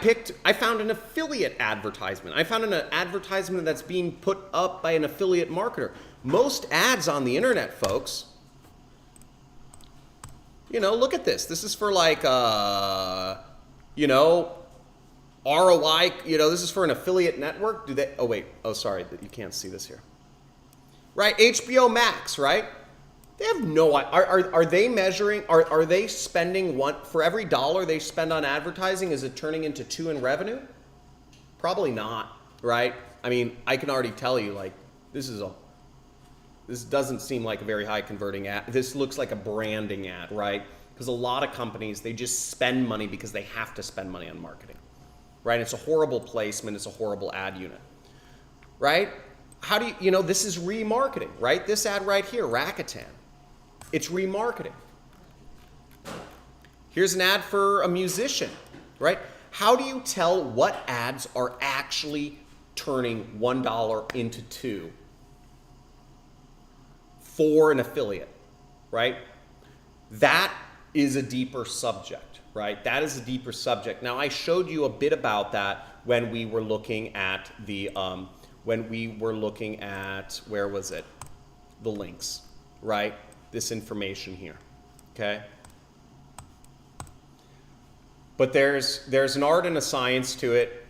found an affiliate advertisement. I found an advertisement that's being put up by an affiliate marketer. Most ads on the internet, folks, look at this. This is for like, ROI, this is for an affiliate network. Sorry, you can't see this here. Right, HBO Max, right? They have no, are they measuring, are they spending for every $1 they spend on advertising, is it turning into $2 in revenue? Probably not, right? I mean, I can already tell you, like, this doesn't seem like a very high converting ad. This looks like a branding ad, right? Because a lot of companies, they just spend money because they have to spend money on marketing, right? It's a horrible placement. It's a horrible ad unit, right? How do you, this is remarketing, right? This ad right here, Rakuten. It's remarketing. Here's an ad for a musician, right? How do you tell what ads are actually turning $1 into $2 for an affiliate, right? That is a deeper subject, right? That is a deeper subject. Now, I showed you a bit about that when we were looking at where was it? The links, right? This information here, okay? But there's an art and a science to it,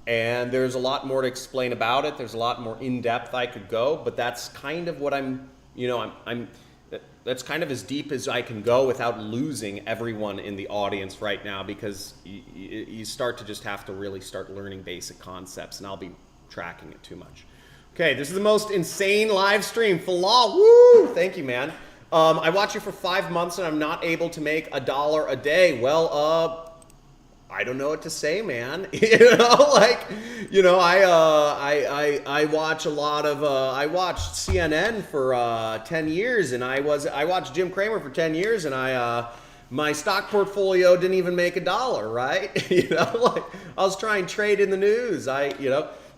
and there's a lot more to explain about it. There's a lot more in depth I could go, but that's kind of what that's kind of as deep as I can go without losing everyone in the audience right now, because you start to just have to really start learning basic concepts, and I'll be tracking it too much. Okay, this is the most insane live stream. Falal, woo! Thank you, man. I watch you for 5 months and I'm not able to make $1 a day. Well, I don't know what to say, man. I watch a lot of, I watched CNN for 10 years, and I watched Jim Cramer for 10 years, and my stock portfolio didn't even make $1, right? I was trying to trade in the news.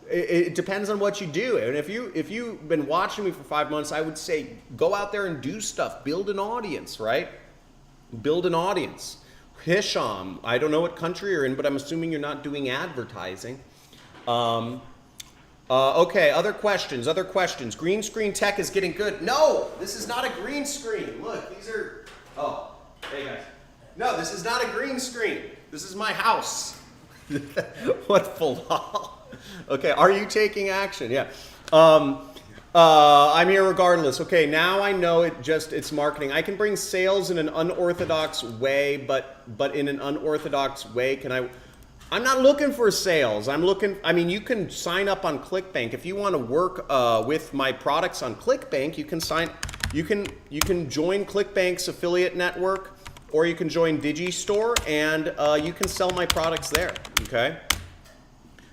It depends on what you do. And if you've been watching me for 5 months, I would say go out there and do stuff. Build an audience, right? Build an audience. Hisham, I don't know what country you're in, but I'm assuming you're not doing advertising. Okay, other questions. Green screen tech is getting good. No, this is not a green screen. Look, these are, hey guys. No, this is not a green screen. This is my house. What falal? Okay, are you taking action? Yeah. I'm here regardless. Okay, now I know it's marketing. I can bring sales in an unorthodox way, but in an unorthodox way, I'm not looking for sales. You can sign up on ClickBank. If you want to work with my products on ClickBank, you can join ClickBank's affiliate network, or you can join Digistore, and you can sell my products there, okay?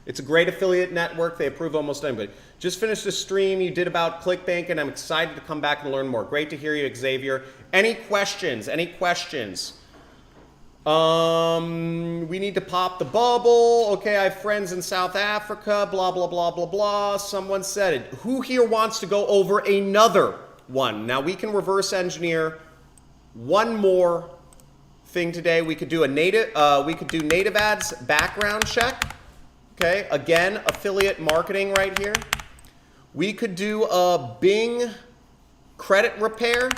It's a great affiliate network. They approve almost anybody. Just finished a stream you did about ClickBank, and I'm excited to come back and learn more. Great to hear you, Xavier. Any questions? We need to pop the bubble. Okay, I have friends in South Africa, blah, blah, blah, blah, blah. Someone said it. Who here wants to go over another one? Now, we can reverse engineer one more thing today. We could do native ads background check. Okay, again, affiliate marketing right here. We could do a Bing credit repair.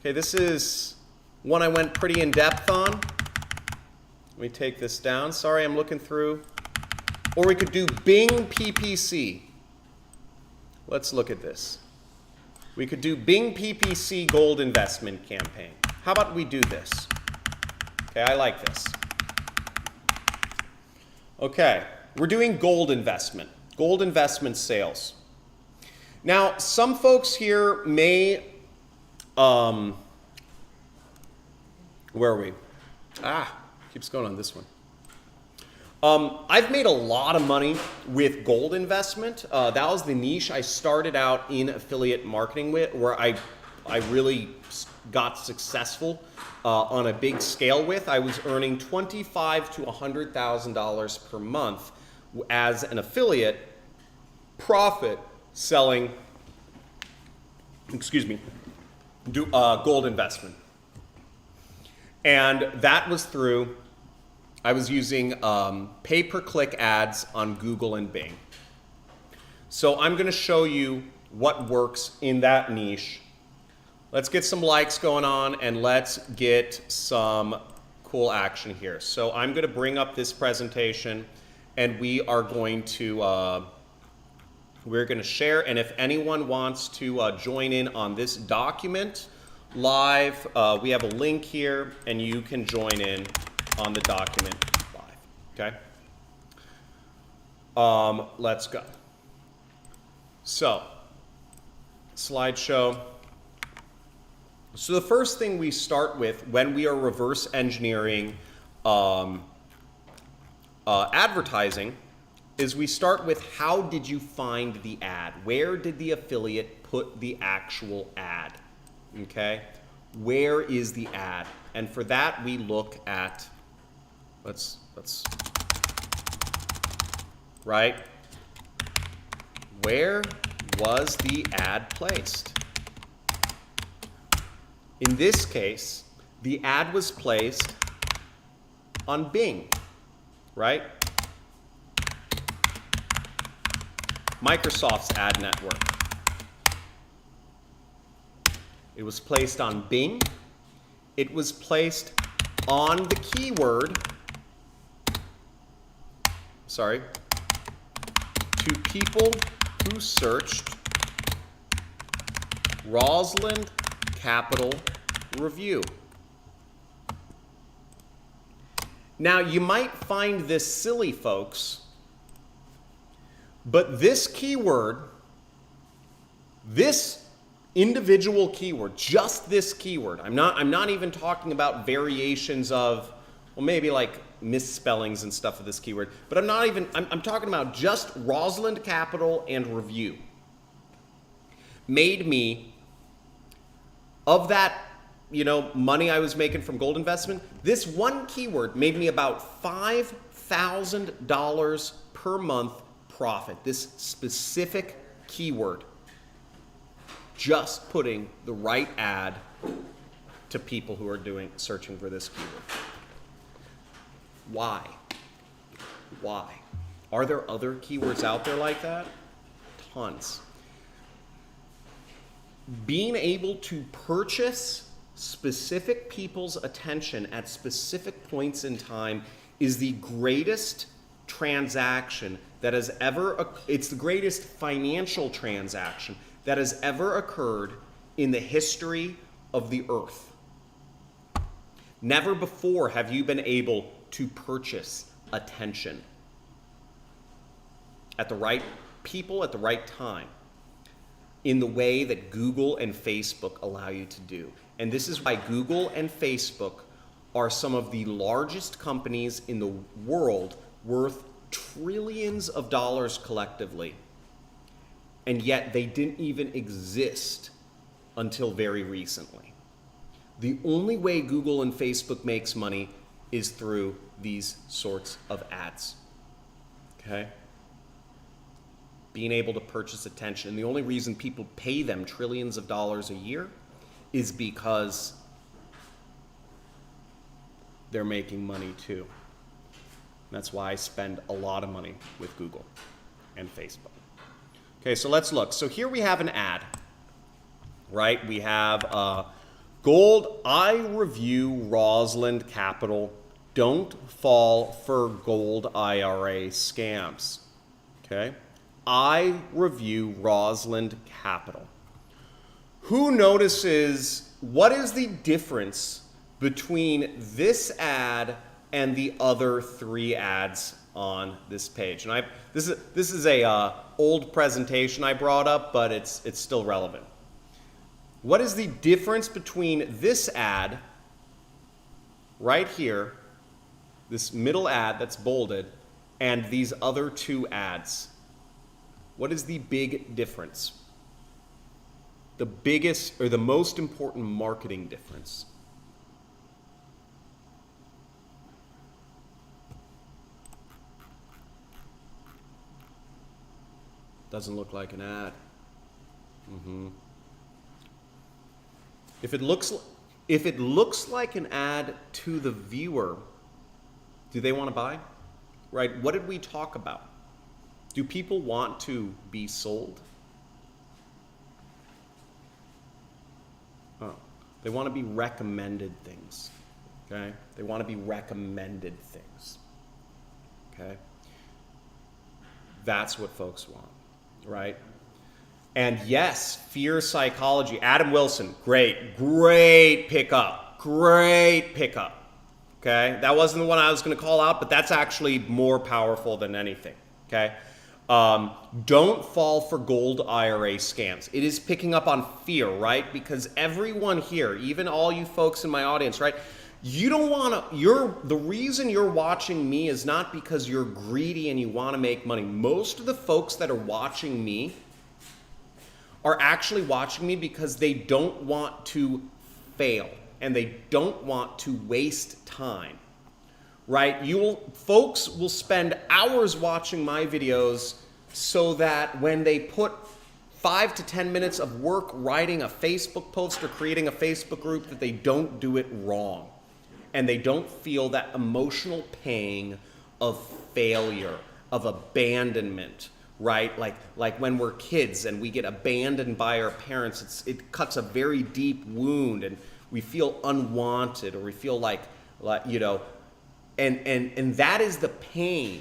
Okay, this is one I went pretty in depth on. Let me take this down. Sorry, I'm looking through. Or we could do Bing PPC. Let's look at this. We could do Bing PPC gold investment campaign. How about we do this? Okay, I like this. Okay, we're doing gold investment sales. Now, some folks here may, where are we? Keeps going on this one. I've made a lot of money with gold investment. That was the niche I started out in affiliate marketing with, where I really got successful on a big scale with. I was earning $25,000 to $100,000 per month as an affiliate profit selling, gold investment. And that was through, I was using pay-per-click ads on Google and Bing. So I'm going to show you what works in that niche. Let's get some likes going on and let's get some cool action here. So I'm going to bring up this presentation and we are going to share. And if anyone wants to join in on this document live, we have a link here and you can join in on the document live, okay? Let's go. So, slideshow. So the first thing we start with when we are reverse engineering advertising is we start with how did you find the ad? Where did the affiliate put the actual ad? Okay? Where is the ad? And for that we look at, right? Where was the ad placed? In this case, the ad was placed on Bing, right? Microsoft's ad network. It was placed on Bing. It was placed on the keyword, to people who searched Rosalind Capital Review. Now, you might find this silly, folks, but this keyword, this individual keyword, just this keyword, I'm not even talking about variations of, well, maybe like misspellings and stuff of this keyword, but I'm talking about just Rosalind Capital and Review. Made me, of that, money I was making from gold investment, this one keyword made me about $5,000 per month profit. This specific keyword. Just putting the right ad to people who are searching for this keyword. Why? Why? Are there other keywords out there like that? Tons. Being able to purchase specific people's attention at specific points in time is the greatest transaction that has ever, it's the greatest financial transaction that has ever occurred in the history of the earth. Never before have you been able to purchase attention at the right people at the right time in the way that Google and Facebook allow you to do. And this is why Google and Facebook are some of the largest companies in the world, worth trillions of dollars collectively. And yet they didn't even exist until very recently. The only way Google and Facebook makes money is through these sorts of ads, okay? Being able to purchase attention. And the only reason people pay them trillions of dollars a year is because they're making money too. That's why I spend a lot of money with Google and Facebook. Okay, so let's look. So here we have an ad, right? We have gold, I review Rosalind Capital. Don't fall for gold IRA scams, okay? I review Rosalind Capital. Who notices what is the difference between this ad and the other three ads on this page. And this is a old presentation I brought up, but it's still relevant. What is the difference between this ad right here, this middle ad that's bolded, and these other two ads? What is the big difference? The biggest or the most important marketing difference? Doesn't look like an ad. If it looks like an ad to the viewer, do they want to buy? Right? What did we talk about? Do people want to be sold? Oh, they want to be recommended things. Okay? They want to be recommended things. Okay? That's what folks want, right? And yes, fear psychology. Adam Wilson, great pickup. Great pickup. Okay? That wasn't the one I was going to call out, but that's actually more powerful than anything. Okay? Don't fall for gold IRA scams. It is picking up on fear, right? Because everyone here, even all you folks in my audience, right? You don't want to, the reason you're watching me is not because you're greedy and you want to make money. Most of the folks that are watching me are actually watching me because they don't want to fail and they don't want to waste time, right? Folks will spend hours watching my videos so that when they put 5 to 10 minutes of work writing a Facebook post or creating a Facebook group, that they don't do it wrong and they don't feel that emotional pang of failure, of abandonment, right? Like when we're kids and we get abandoned by our parents, it cuts a very deep wound and we feel unwanted, or we feel like you know, and that is the pain.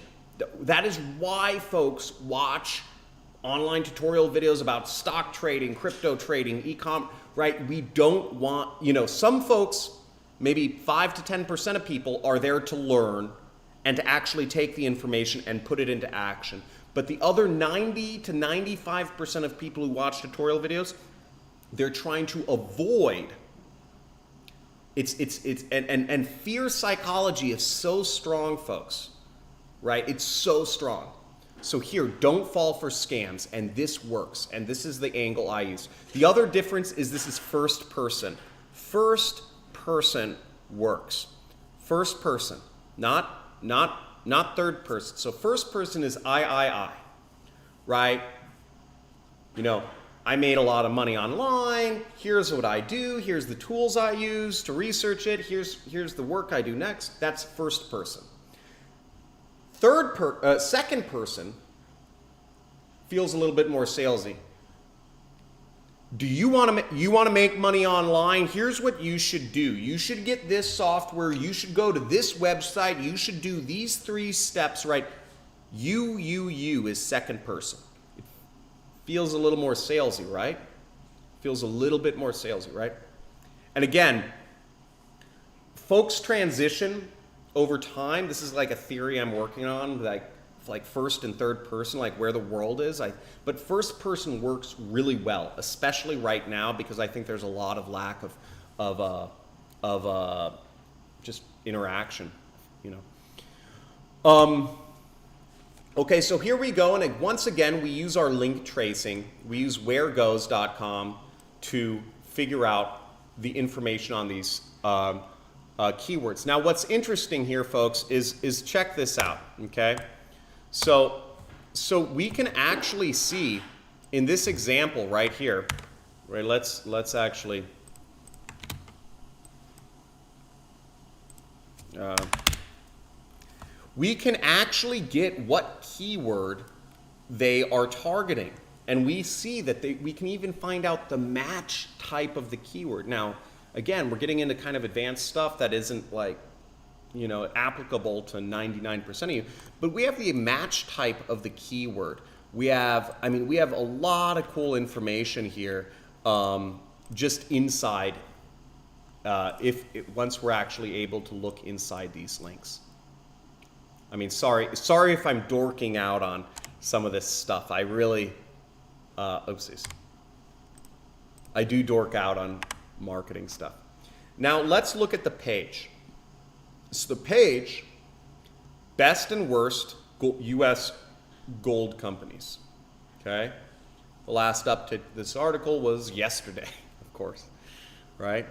That is why folks watch online tutorial videos about stock trading, crypto trading, e-com, right? We don't want, you know, some folks, maybe 5 to 10% of people are there to learn and to actually take the information and put it into action. But the other 90 to 95% of people who watch tutorial videos, they're trying to avoid. And fear psychology is so strong, folks, right? It's so strong. So here, don't fall for scams, and this works, and this is the angle I use. The other difference is this is first person. First person works. First person, not third person. So first person is I, right? You know, I made a lot of money online. Here's what I do. Here's the tools I use to research it. Here's the work I do next. That's first person. Second person feels a little bit more salesy. Do you want to make money online? Here's what you should do. You should get this software. You should go to this website. You should do these 3 steps, right? You is second person. It feels a little more salesy, right? Feels a little bit more salesy, right? And again, folks transition over time. This is like a theory I'm working on, like first and third person, like where the world is. But first person works really well, especially right now, because I think there's a lot of lack of just interaction, you know. Okay, so here we go, and once again, we use our link tracing. We use wheregoes.com to figure out the information on these keywords. Now, what's interesting here, folks, is check this out, okay? So we can actually see in this example right here, right? Let's actually we can actually get what keyword they are targeting, and we see that we can even find out the match type of the keyword. Now, again, we're getting into kind of advanced stuff that isn't like, you know, applicable to 99% of you, but we have the match type of the keyword. We have a lot of cool information here, just inside, once we're actually able to look inside these links. I mean, sorry if I'm dorking out on some of this stuff. I really, oopsies. I do dork out on marketing stuff. Now let's look at the page. So the page, best and worst U.S. gold companies, okay? The last update to this article was yesterday, of course, right?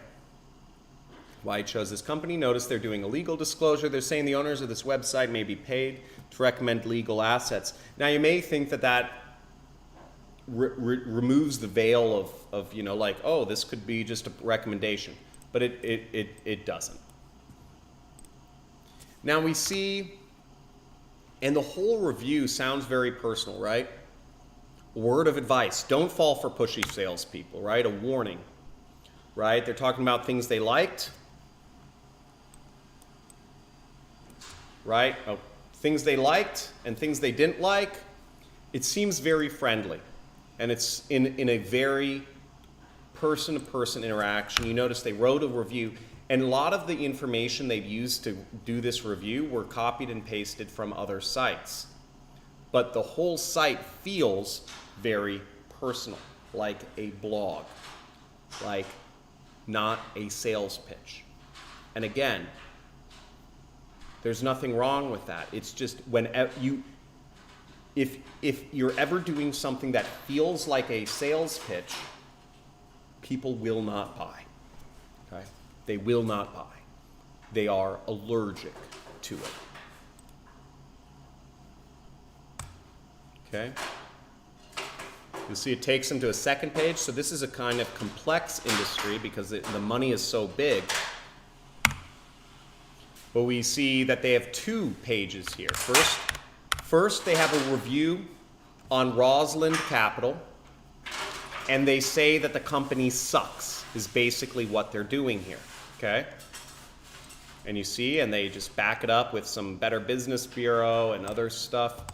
Why I chose this company, notice they're doing a legal disclosure. They're saying the owners of this website may be paid to recommend legal assets. Now you may think that that removes the veil of, you know, like, oh, this could be just a recommendation, but it doesn't. Now we see, and the whole review sounds very personal, right? Word of advice, don't fall for pushy salespeople, right? A warning, right? They're talking about things they liked, right? Oh, things they liked and things they didn't like. It seems very friendly, and it's in a very person-to-person interaction. You notice they wrote a review, and a lot of the information they've used to do this review were copied and pasted from other sites. But the whole site feels very personal, like a blog, like not a sales pitch. And again, there's nothing wrong with that. It's just when if you're ever doing something that feels like a sales pitch, people will not buy. Okay? They will not buy. They are allergic to it. Okay? You'll see it takes them to a second page. So this is a kind of complex industry because the money is so big. But we see that they have 2 pages here. First they have a review on Rosalind Capital, and they say that the company sucks, is basically what they're doing here, okay? And you see, and they just back it up with some Better Business Bureau and other stuff.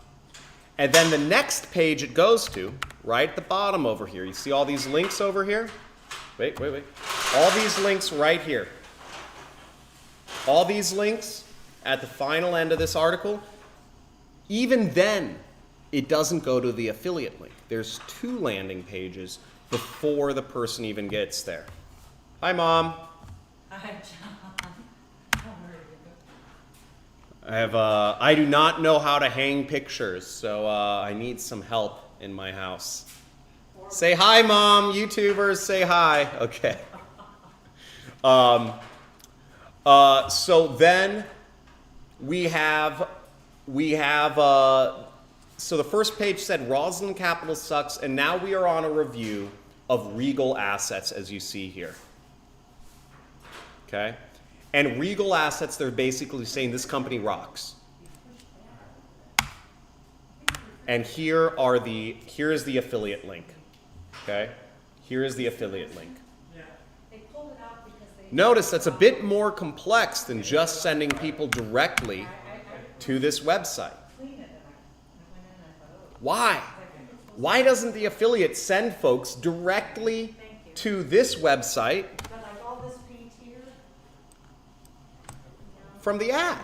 And then the next page it goes to, right at the bottom over here, you see all these links over here? Wait. All these links right here. All these links at the final end of this article, even then, it doesn't go to the affiliate link. There's 2 landing pages before the person even gets there. Hi, Mom. Hi, John. How are you? I do not know how to hang pictures, so I need some help in my house. Say hi, Mom. YouTubers, say hi. Okay. So then we have so the first page said Rosalind Capital sucks, and now we are on a review of Regal Assets, as you see here. Okay? And Regal Assets, they're basically saying this company rocks. And here is the affiliate link. Okay? Here is the affiliate link. Notice that's a bit more complex than just sending people directly to this website. Why? Why doesn't the affiliate send folks directly to this website from the ad?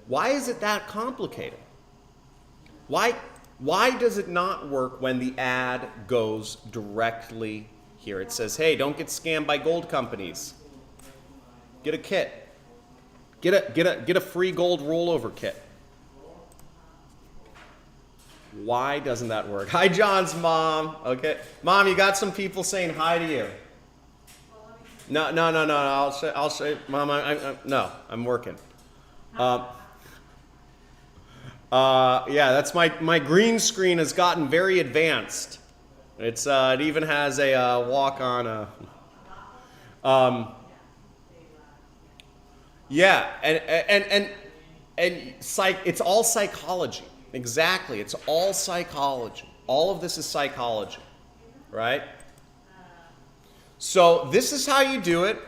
Why is it that complicated? Why does it not work when the ad goes directly here? It says, hey, don't get scammed by gold companies. Get a kit. Get a free gold rollover kit. Why doesn't that work? Hi, John's mom. Okay, Mom, you got some people saying hi to you. No. I'll show you. Mom, I'm working. Yeah, that's my green screen has gotten very advanced. It even has a walk-on. Yeah, and it's all psychology. Exactly, it's all psychology. All of this is psychology, right? So this is how you do it,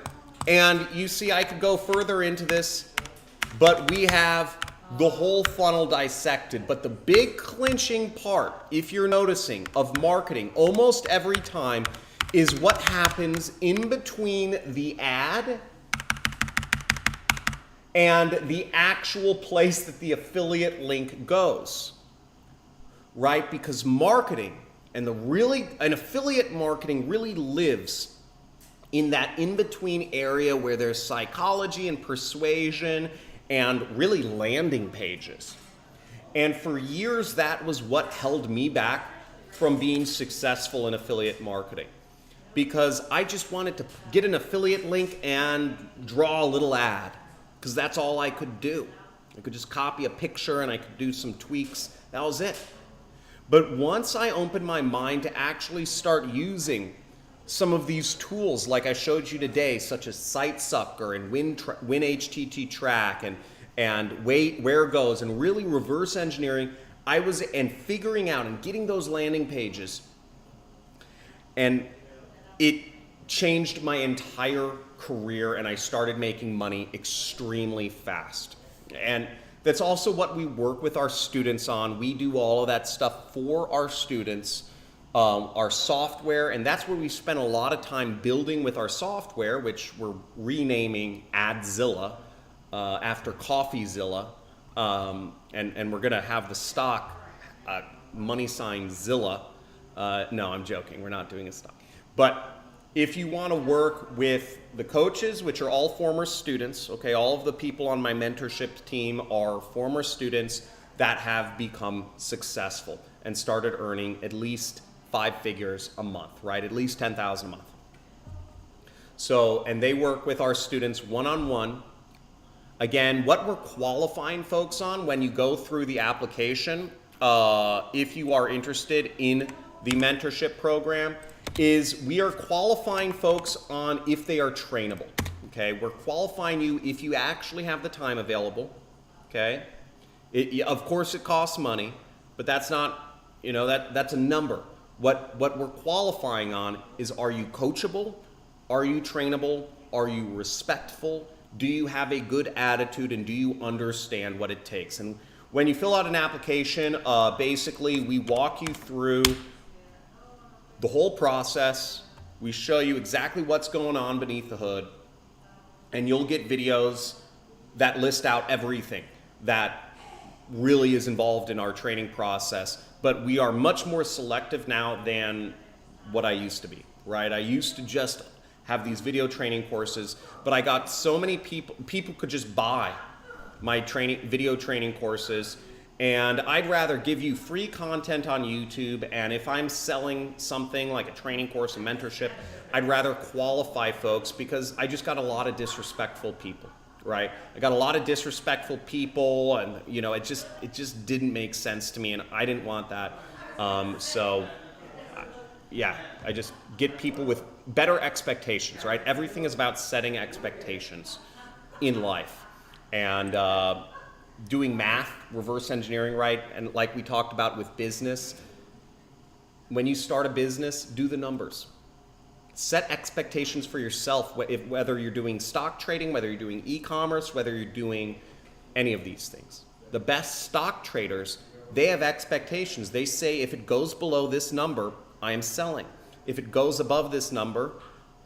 and you see I could go further into this, but we have the whole funnel dissected. But the big clinching part, if you're noticing, of marketing almost every time is what happens in between the ad and the actual place that the affiliate link goes, right? Because marketing and affiliate marketing really lives in that in-between area where there's psychology and persuasion and really landing pages. And for years, that was what held me back from being successful in affiliate marketing, because I just wanted to get an affiliate link and draw a little ad, because that's all I could do. I could just copy a picture and I could do some tweaks. That was it. But once I opened my mind to actually start using some of these tools like I showed you today, such as SiteSucker and Win HTT Track and Where Goes, and really reverse engineering, and figuring out and getting those landing pages, and it changed my entire career, and I started making money extremely fast. And that's also what we work with our students on. We do all of that stuff for our students, our software, and that's where we spend a lot of time building with our software, which we're renaming Adzilla after CoffeeZilla, and we're gonna have the stock money sign Zilla. No, I'm joking, we're not doing a stock. But if you want to work with the coaches, which are all former students, okay, all of the people on my mentorship team are former students that have become successful and started earning at least 5 figures a month, right? At least 10,000 a month. So, and they work with our students one-on-one. Again, what we're qualifying folks on when you go through the application, if you are interested in the mentorship program, is we are qualifying folks on if they are trainable, okay? We're qualifying you if you actually have the time available, okay? Of course it costs money, but that's not, that's a number. What we're qualifying on is, are you coachable? Are you trainable? Are you respectful? Do you have a good attitude, and do you understand what it takes? And when you fill out an application, basically we walk you through the whole process. We show you exactly what's going on beneath the hood, and you'll get videos that list out everything that really is involved in our training process. But we are much more selective now than what I used to be, right? I used to just have these video training courses, but I got so many people could just buy my video training courses. And I'd rather give you free content on YouTube, and if I'm selling something like a training course, a mentorship, I'd rather qualify folks, because I just got a lot of disrespectful people, right? I got a lot of disrespectful people, and it just didn't make sense to me, and I didn't want that. Yeah, I just get people with better expectations, right? Everything is about setting expectations in life, and doing math, reverse engineering, right? And like we talked about with business, when you start a business, do the numbers. Set expectations for yourself, whether you're doing stock trading, whether you're doing e-commerce, whether you're doing any of these things. The best stock traders, they have expectations. They say, if it goes below this number, I am selling. If it goes above this number,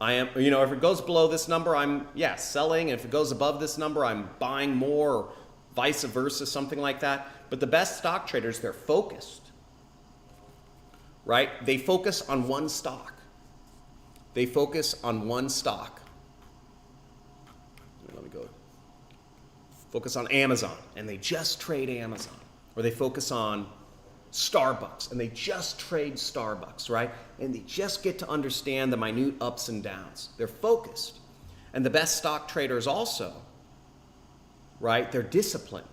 if it goes below this number, I'm selling. And if it goes above this number, I'm buying more, or vice versa, something like that. But the best stock traders, they're focused, right? They focus on one stock. They focus on one stock. Let me go. Focus on Amazon, and they just trade Amazon. Or they focus on Starbucks, and they just trade Starbucks, right? And they just get to understand the minute ups and downs. They're focused. And the best stock traders also, right? They're disciplined.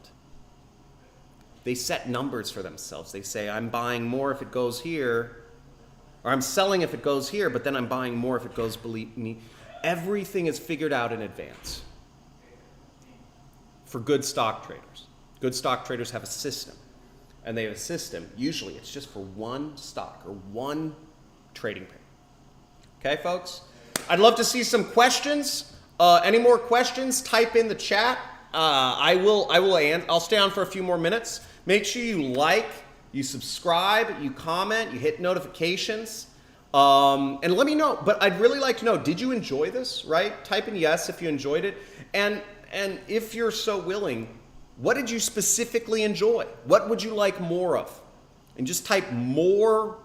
They set numbers for themselves. They say, I'm buying more if it goes here, or I'm selling if it goes here, but then I'm buying more if it goes below me. Everything is figured out in advance for good stock traders. Good stock traders have a system, and they have a system. Usually it's just for one stock or one trading pair. Okay, folks? I'd love to see some questions. Any more questions, type in the chat. I'll stay on for a few more minutes. Make sure you like, you subscribe, you comment, you hit notifications. And let me know, but I'd really like to know, did you enjoy this, right? Type in yes if you enjoyed it. And if you're so willing, what did you specifically enjoy? What would you like more of? And just type more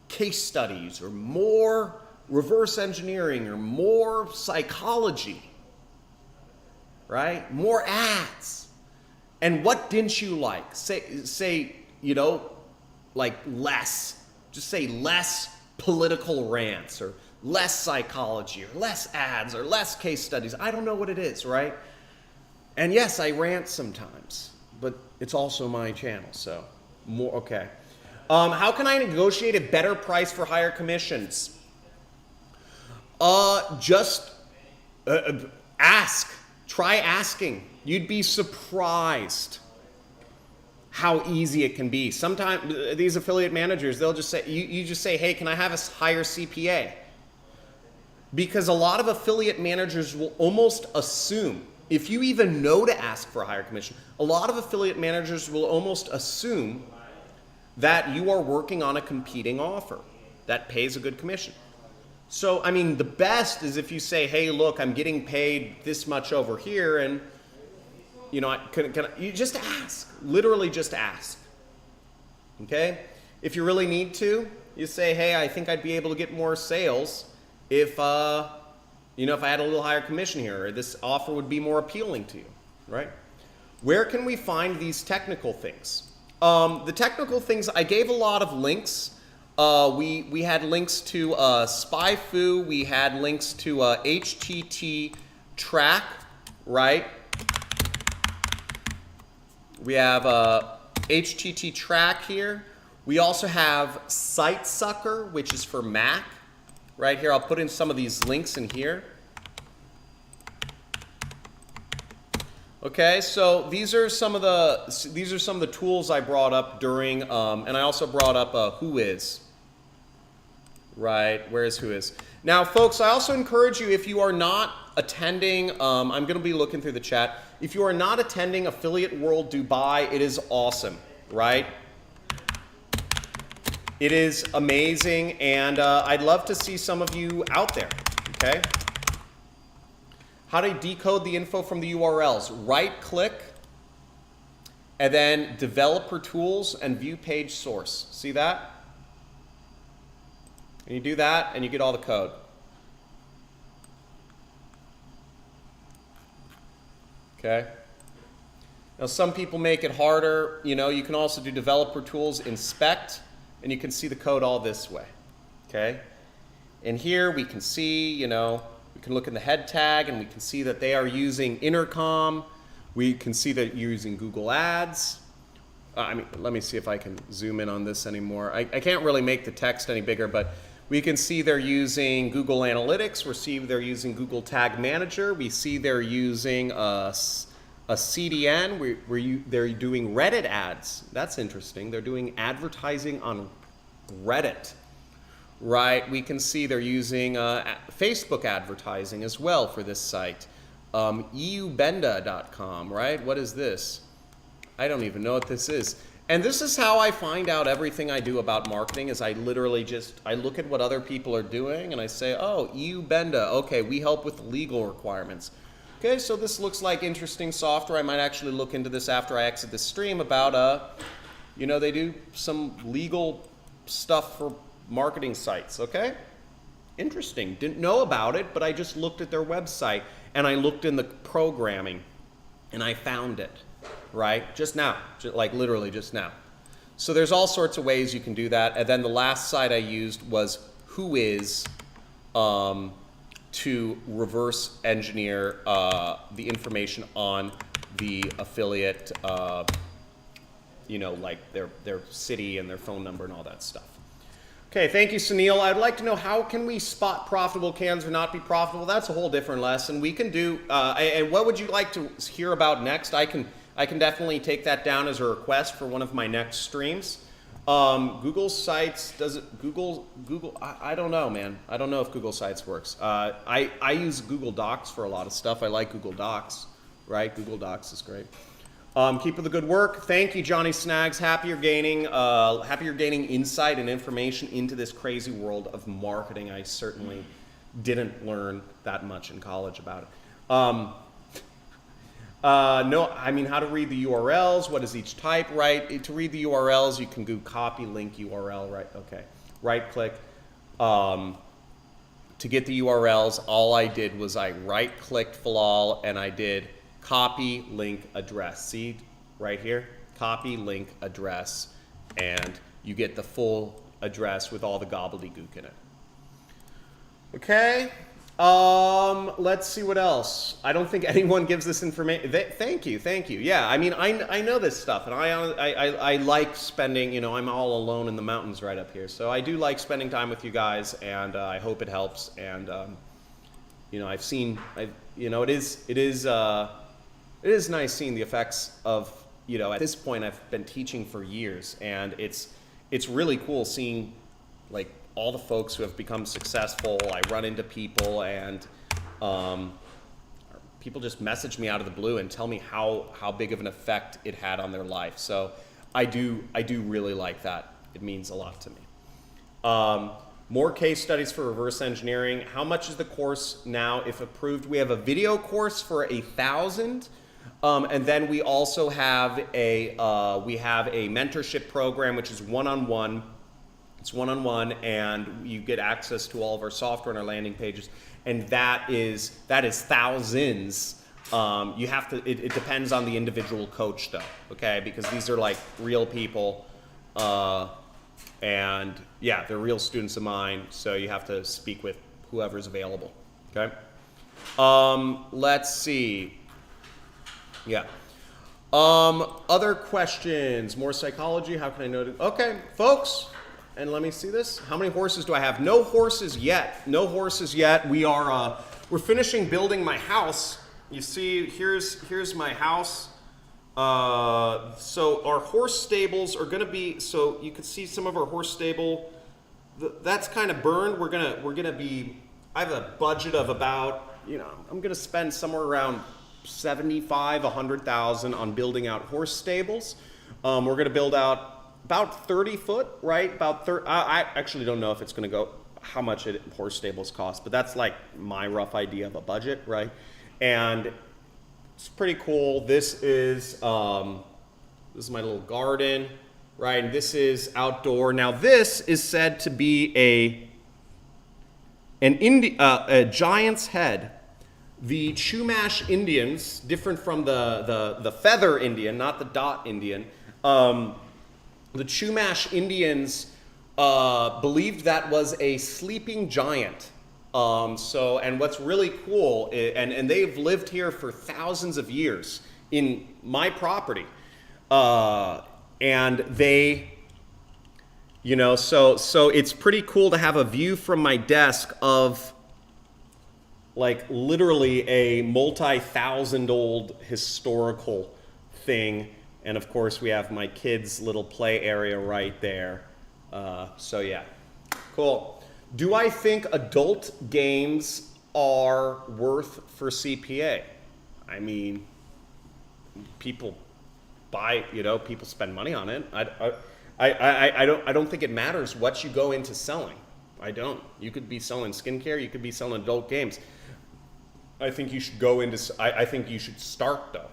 case studies or more reverse engineering or more psychology, right? More ads. And what didn't you like? Say, you know, like less. Just say less political rants or less psychology or less ads or less case studies. I don't know what it is, right? And yes, I rant sometimes, but it's also my channel, so more, okay. How can I negotiate a better price for higher commissions? Just ask. Try asking. You'd be surprised how easy it can be. Sometimes these affiliate managers, they'll just say, you just say, hey, can I have a higher CPA? Because a lot of affiliate managers will almost assume, if you even know to ask for a higher commission, a lot of affiliate managers will almost assume that you are working on a competing offer that pays a good commission. So, I mean, the best is if you say, hey, look, I'm getting paid this much over here, and, you know, you just ask. Literally just ask. Okay? If you really need to, you say, hey, I think I'd be able to get more sales if, you know, if I had a little higher commission here, or this offer would be more appealing to you, right? Where can we find these technical things? The technical things, I gave a lot of links. We had links to SpyFu, we had links to HTT Track, right? We have HTT Track here. We also have SiteSucker, which is for Mac. Right here, I'll put in some of these links in here. Okay, so these are some of the tools I brought up during, and I also brought up Whois. Right, where is Whois? Now, folks, I also encourage you, if you are not attending, I'm going to be looking through the chat. If you are not attending Affiliate World Dubai, it is awesome, right? It is amazing, and I'd love to see some of you out there, okay? How to decode the info from the URLs. Right-click, and then Developer Tools and View Page Source. See that? And you do that, and you get all the code. Okay? Now, some people make it harder. You know, you can also do Developer Tools, Inspect, and you can see the code all this way, okay? And here we can see, you know, we can look in the head tag and we can see that they are using Intercom. We can see that you're using Google Ads. I mean, let me see if I can zoom in on this anymore. I can't really make the text any bigger, but we can see they're using Google Analytics. We see they're using Google Tag Manager. We see they're using a CDN where they're doing Reddit ads. That's interesting. They're doing advertising on Reddit, right? We can see they're using Facebook advertising as well for this site. eubenda.com, right? What is this? I don't even know what this is. And this is how I find out everything I do about marketing, is I literally I look at what other people are doing and I say, oh, eubenda, okay, we help with legal requirements. Okay, so this looks like interesting software. I might actually look into this after I exit this stream about, you know, they do some legal stuff for marketing sites, okay? Interesting. Didn't know about it, but I just looked at their website and I looked in the programming and I found it, right? Just now, like literally just now. So there's all sorts of ways you can do that. And then the last site I used was Whois, to reverse engineer the information on the affiliate, you know, like their city and their phone number and all that stuff. Okay, thank you, Sunil. I'd like to know, how can we spot profitable cans or not be profitable? That's a whole different lesson. We can do, and what would you like to hear about next? I can definitely take that down as a request for one of my next streams. Google Sites, does it, Google, I don't know, man. I don't know if Google Sites works. I use Google Docs for a lot of stuff. I like Google Docs, right? Google Docs is great. Keep up the good work. Thank you, Johnny Snags. Happy you're gaining insight and information into this crazy world of marketing. I certainly didn't learn that much in college about it. No, I mean, how to read the URLs, what is each type, right? To read the URLs, you can do copy link URL, right? Okay. Right click. To get the URLs, all I did was I right clicked Falal and I did copy link address. See right here? Copy link address, and you get the full address with all the gobbledygook in it. Okay. Let's see what else. I don't think anyone gives this information. Thank you. Yeah, I mean, I know this stuff, and I like spending, you know, I'm all alone in the mountains right up here, so I do like spending time with you guys, and I hope it helps. And you know, it is nice seeing the effects of, you know, at this point I've been teaching for years, and it's really cool seeing like all the folks who have become successful. I run into people, and people just message me out of the blue and tell me how big of an effect it had on their life. So I do really like that. It means a lot to me. More case studies for reverse engineering. How much is the course now if approved? We have a video course for 1,000. And then we also have a mentorship program, which is one-on-one. It's one-on-one, and you get access to all of our software and our landing pages, and that is thousands. You have to. It depends on the individual coach, though. Okay, because these are like real people, and yeah, they're real students of mine. So you have to speak with whoever's available. Okay. Let's see. Yeah. Other questions? More psychology? How can I know? Okay, folks. And let me see this. How many horses do I have? No horses yet. No horses yet. We're finishing building my house. You see, here's my house. So our horse stables are going to be. So you can see some of our horse stable. That's kind of burned. We're gonna be. I have a budget of about. You know, I'm going to spend somewhere around 75, 100,000 on building out horse stables. We're going to build out about 30 foot, right? About 30. I actually don't know if it's going to go how much horse stables cost, but that's like my rough idea of a budget, right? And it's pretty cool. This is my little garden, right? And this is outdoor. Now this is said to be a giant's head. The Chumash Indians, different from the feather Indian, not the dot Indian. The Chumash Indians believed that was a sleeping giant. And what's really cool, and they've lived here for thousands of years in my property. And they, you know, so it's pretty cool to have a view from my desk of like literally a multi-thousand-old historical thing. And of course, we have my kids' little play area right there. So yeah, cool. Do I think adult games are worth for CPA? I mean, people buy, you know, people spend money on it. I don't think it matters what you go into selling. I don't. You could be selling skincare. You could be selling adult games. I think you should go into. I think you should start though.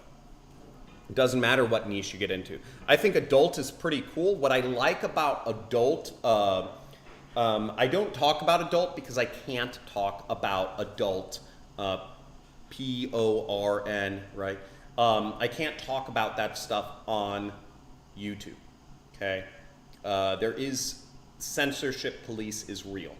It doesn't matter what niche you get into. I think adult is pretty cool. What I like about adult, I don't talk about adult because I can't talk about adult, PORN, right? I can't talk about that stuff on YouTube, okay? There is censorship police is real.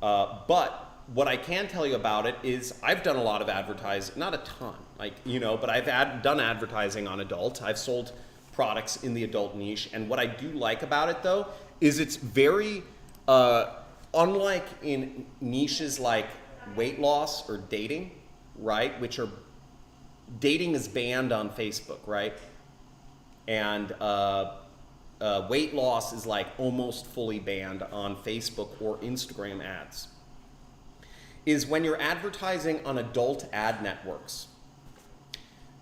But what I can tell you about it is I've done a lot of advertising, not a ton, like, you know, but I've done advertising on adult. I've sold products in the adult niche. And what I do like about it though, is it's very, unlike in niches like weight loss or dating, right? Which are, dating is banned on Facebook, right? And weight loss is like almost fully banned on Facebook or Instagram ads. Is when you're advertising on adult ad networks,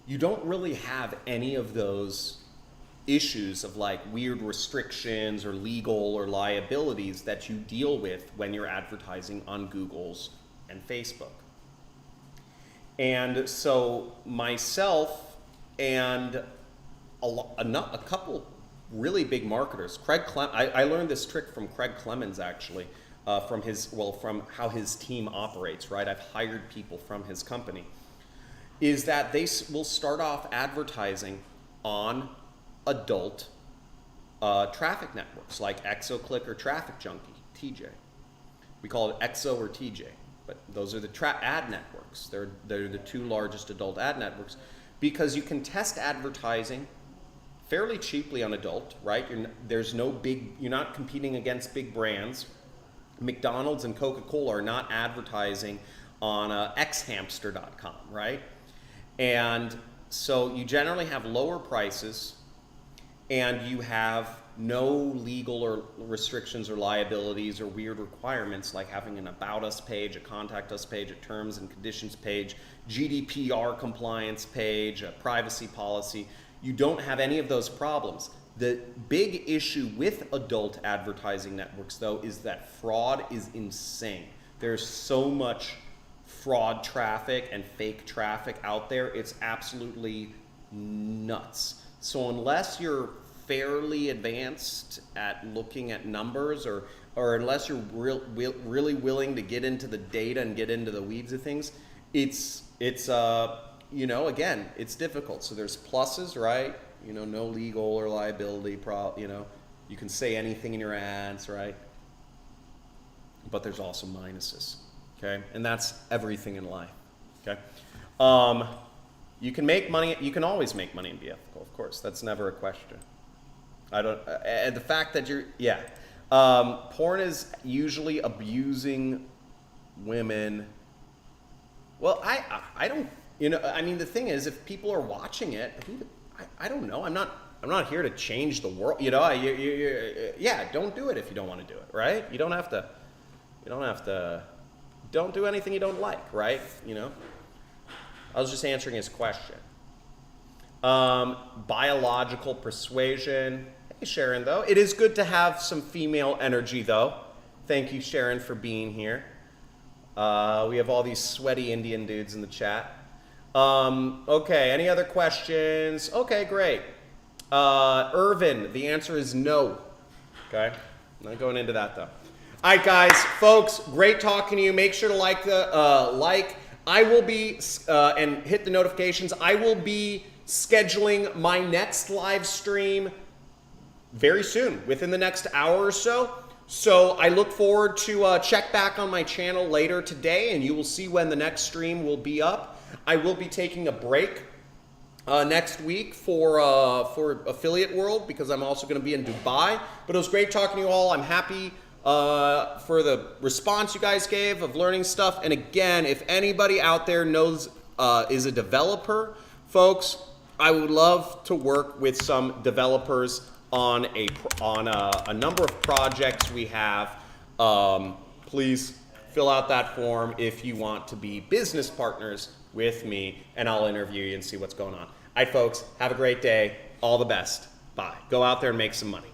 you don't really have any of those issues of like weird restrictions or legal or liabilities that you deal with when you're advertising on Google's and Facebook. And so myself and a couple really big marketers, I learned this trick from Craig Clemens actually, from how his team operates, right? I've hired people from his company, is that they will start off advertising on adult traffic networks like ExoClick or Traffic Junkie, TJ. We call it Exo or TJ, but those are the ad networks. They're the two largest adult ad networks because you can test advertising fairly cheaply on adult, right? You're not competing against big brands. McDonald's and Coca-Cola are not advertising on xhamster.com, right? And so you generally have lower prices and you have no legal or restrictions or liabilities or weird requirements like having an About Us page, a Contact Us page, a Terms and Conditions page, GDPR compliance page, a privacy policy. You don't have any of those problems. The big issue with adult advertising networks, though, is that fraud is insane. There's so much fraud traffic and fake traffic out there. It's absolutely nuts. So unless you're fairly advanced at looking at numbers or unless you're really willing to get into the data and get into the weeds of things, it's again, it's difficult. So there's pluses, right? No legal or liability, you can say anything in your ads, right? But there's also minuses, okay? And that's everything in life, okay? You can make money, you can always make money and be ethical, of course. That's never a question. The fact that porn is usually abusing women. Well, I don't, the thing is, if people are watching it, I don't know. I'm not here to change the world. Don't do it if you don't want to do it, right? You don't have to, don't do anything you don't like, right? I was just answering his question. Biological persuasion. Hey, Sharon, though. It is good to have some female energy, though. Thank you, Sharon, for being here. We have all these sweaty Indian dudes in the chat. Okay, any other questions? Okay, great. Irvin, the answer is no. Okay, I'm not going into that, though. All right, guys, folks, great talking to you. Make sure to like I will be, and hit the notifications. I will be scheduling my next live stream very soon, within the next hour or so. So I look forward to check back on my channel later today, and you will see when the next stream will be up. I will be taking a break next week for Affiliate World because I'm also going to be in Dubai. But it was great talking to you all. I'm happy for the response you guys gave of learning stuff. And again, if anybody out there knows is a developer, folks, I would love to work with some developers on a number of projects we have. Please fill out that form if you want to be business partners with me, and I'll interview you and see what's going on. All right, folks, have a great day. All the best. Bye. Go out there and make some money.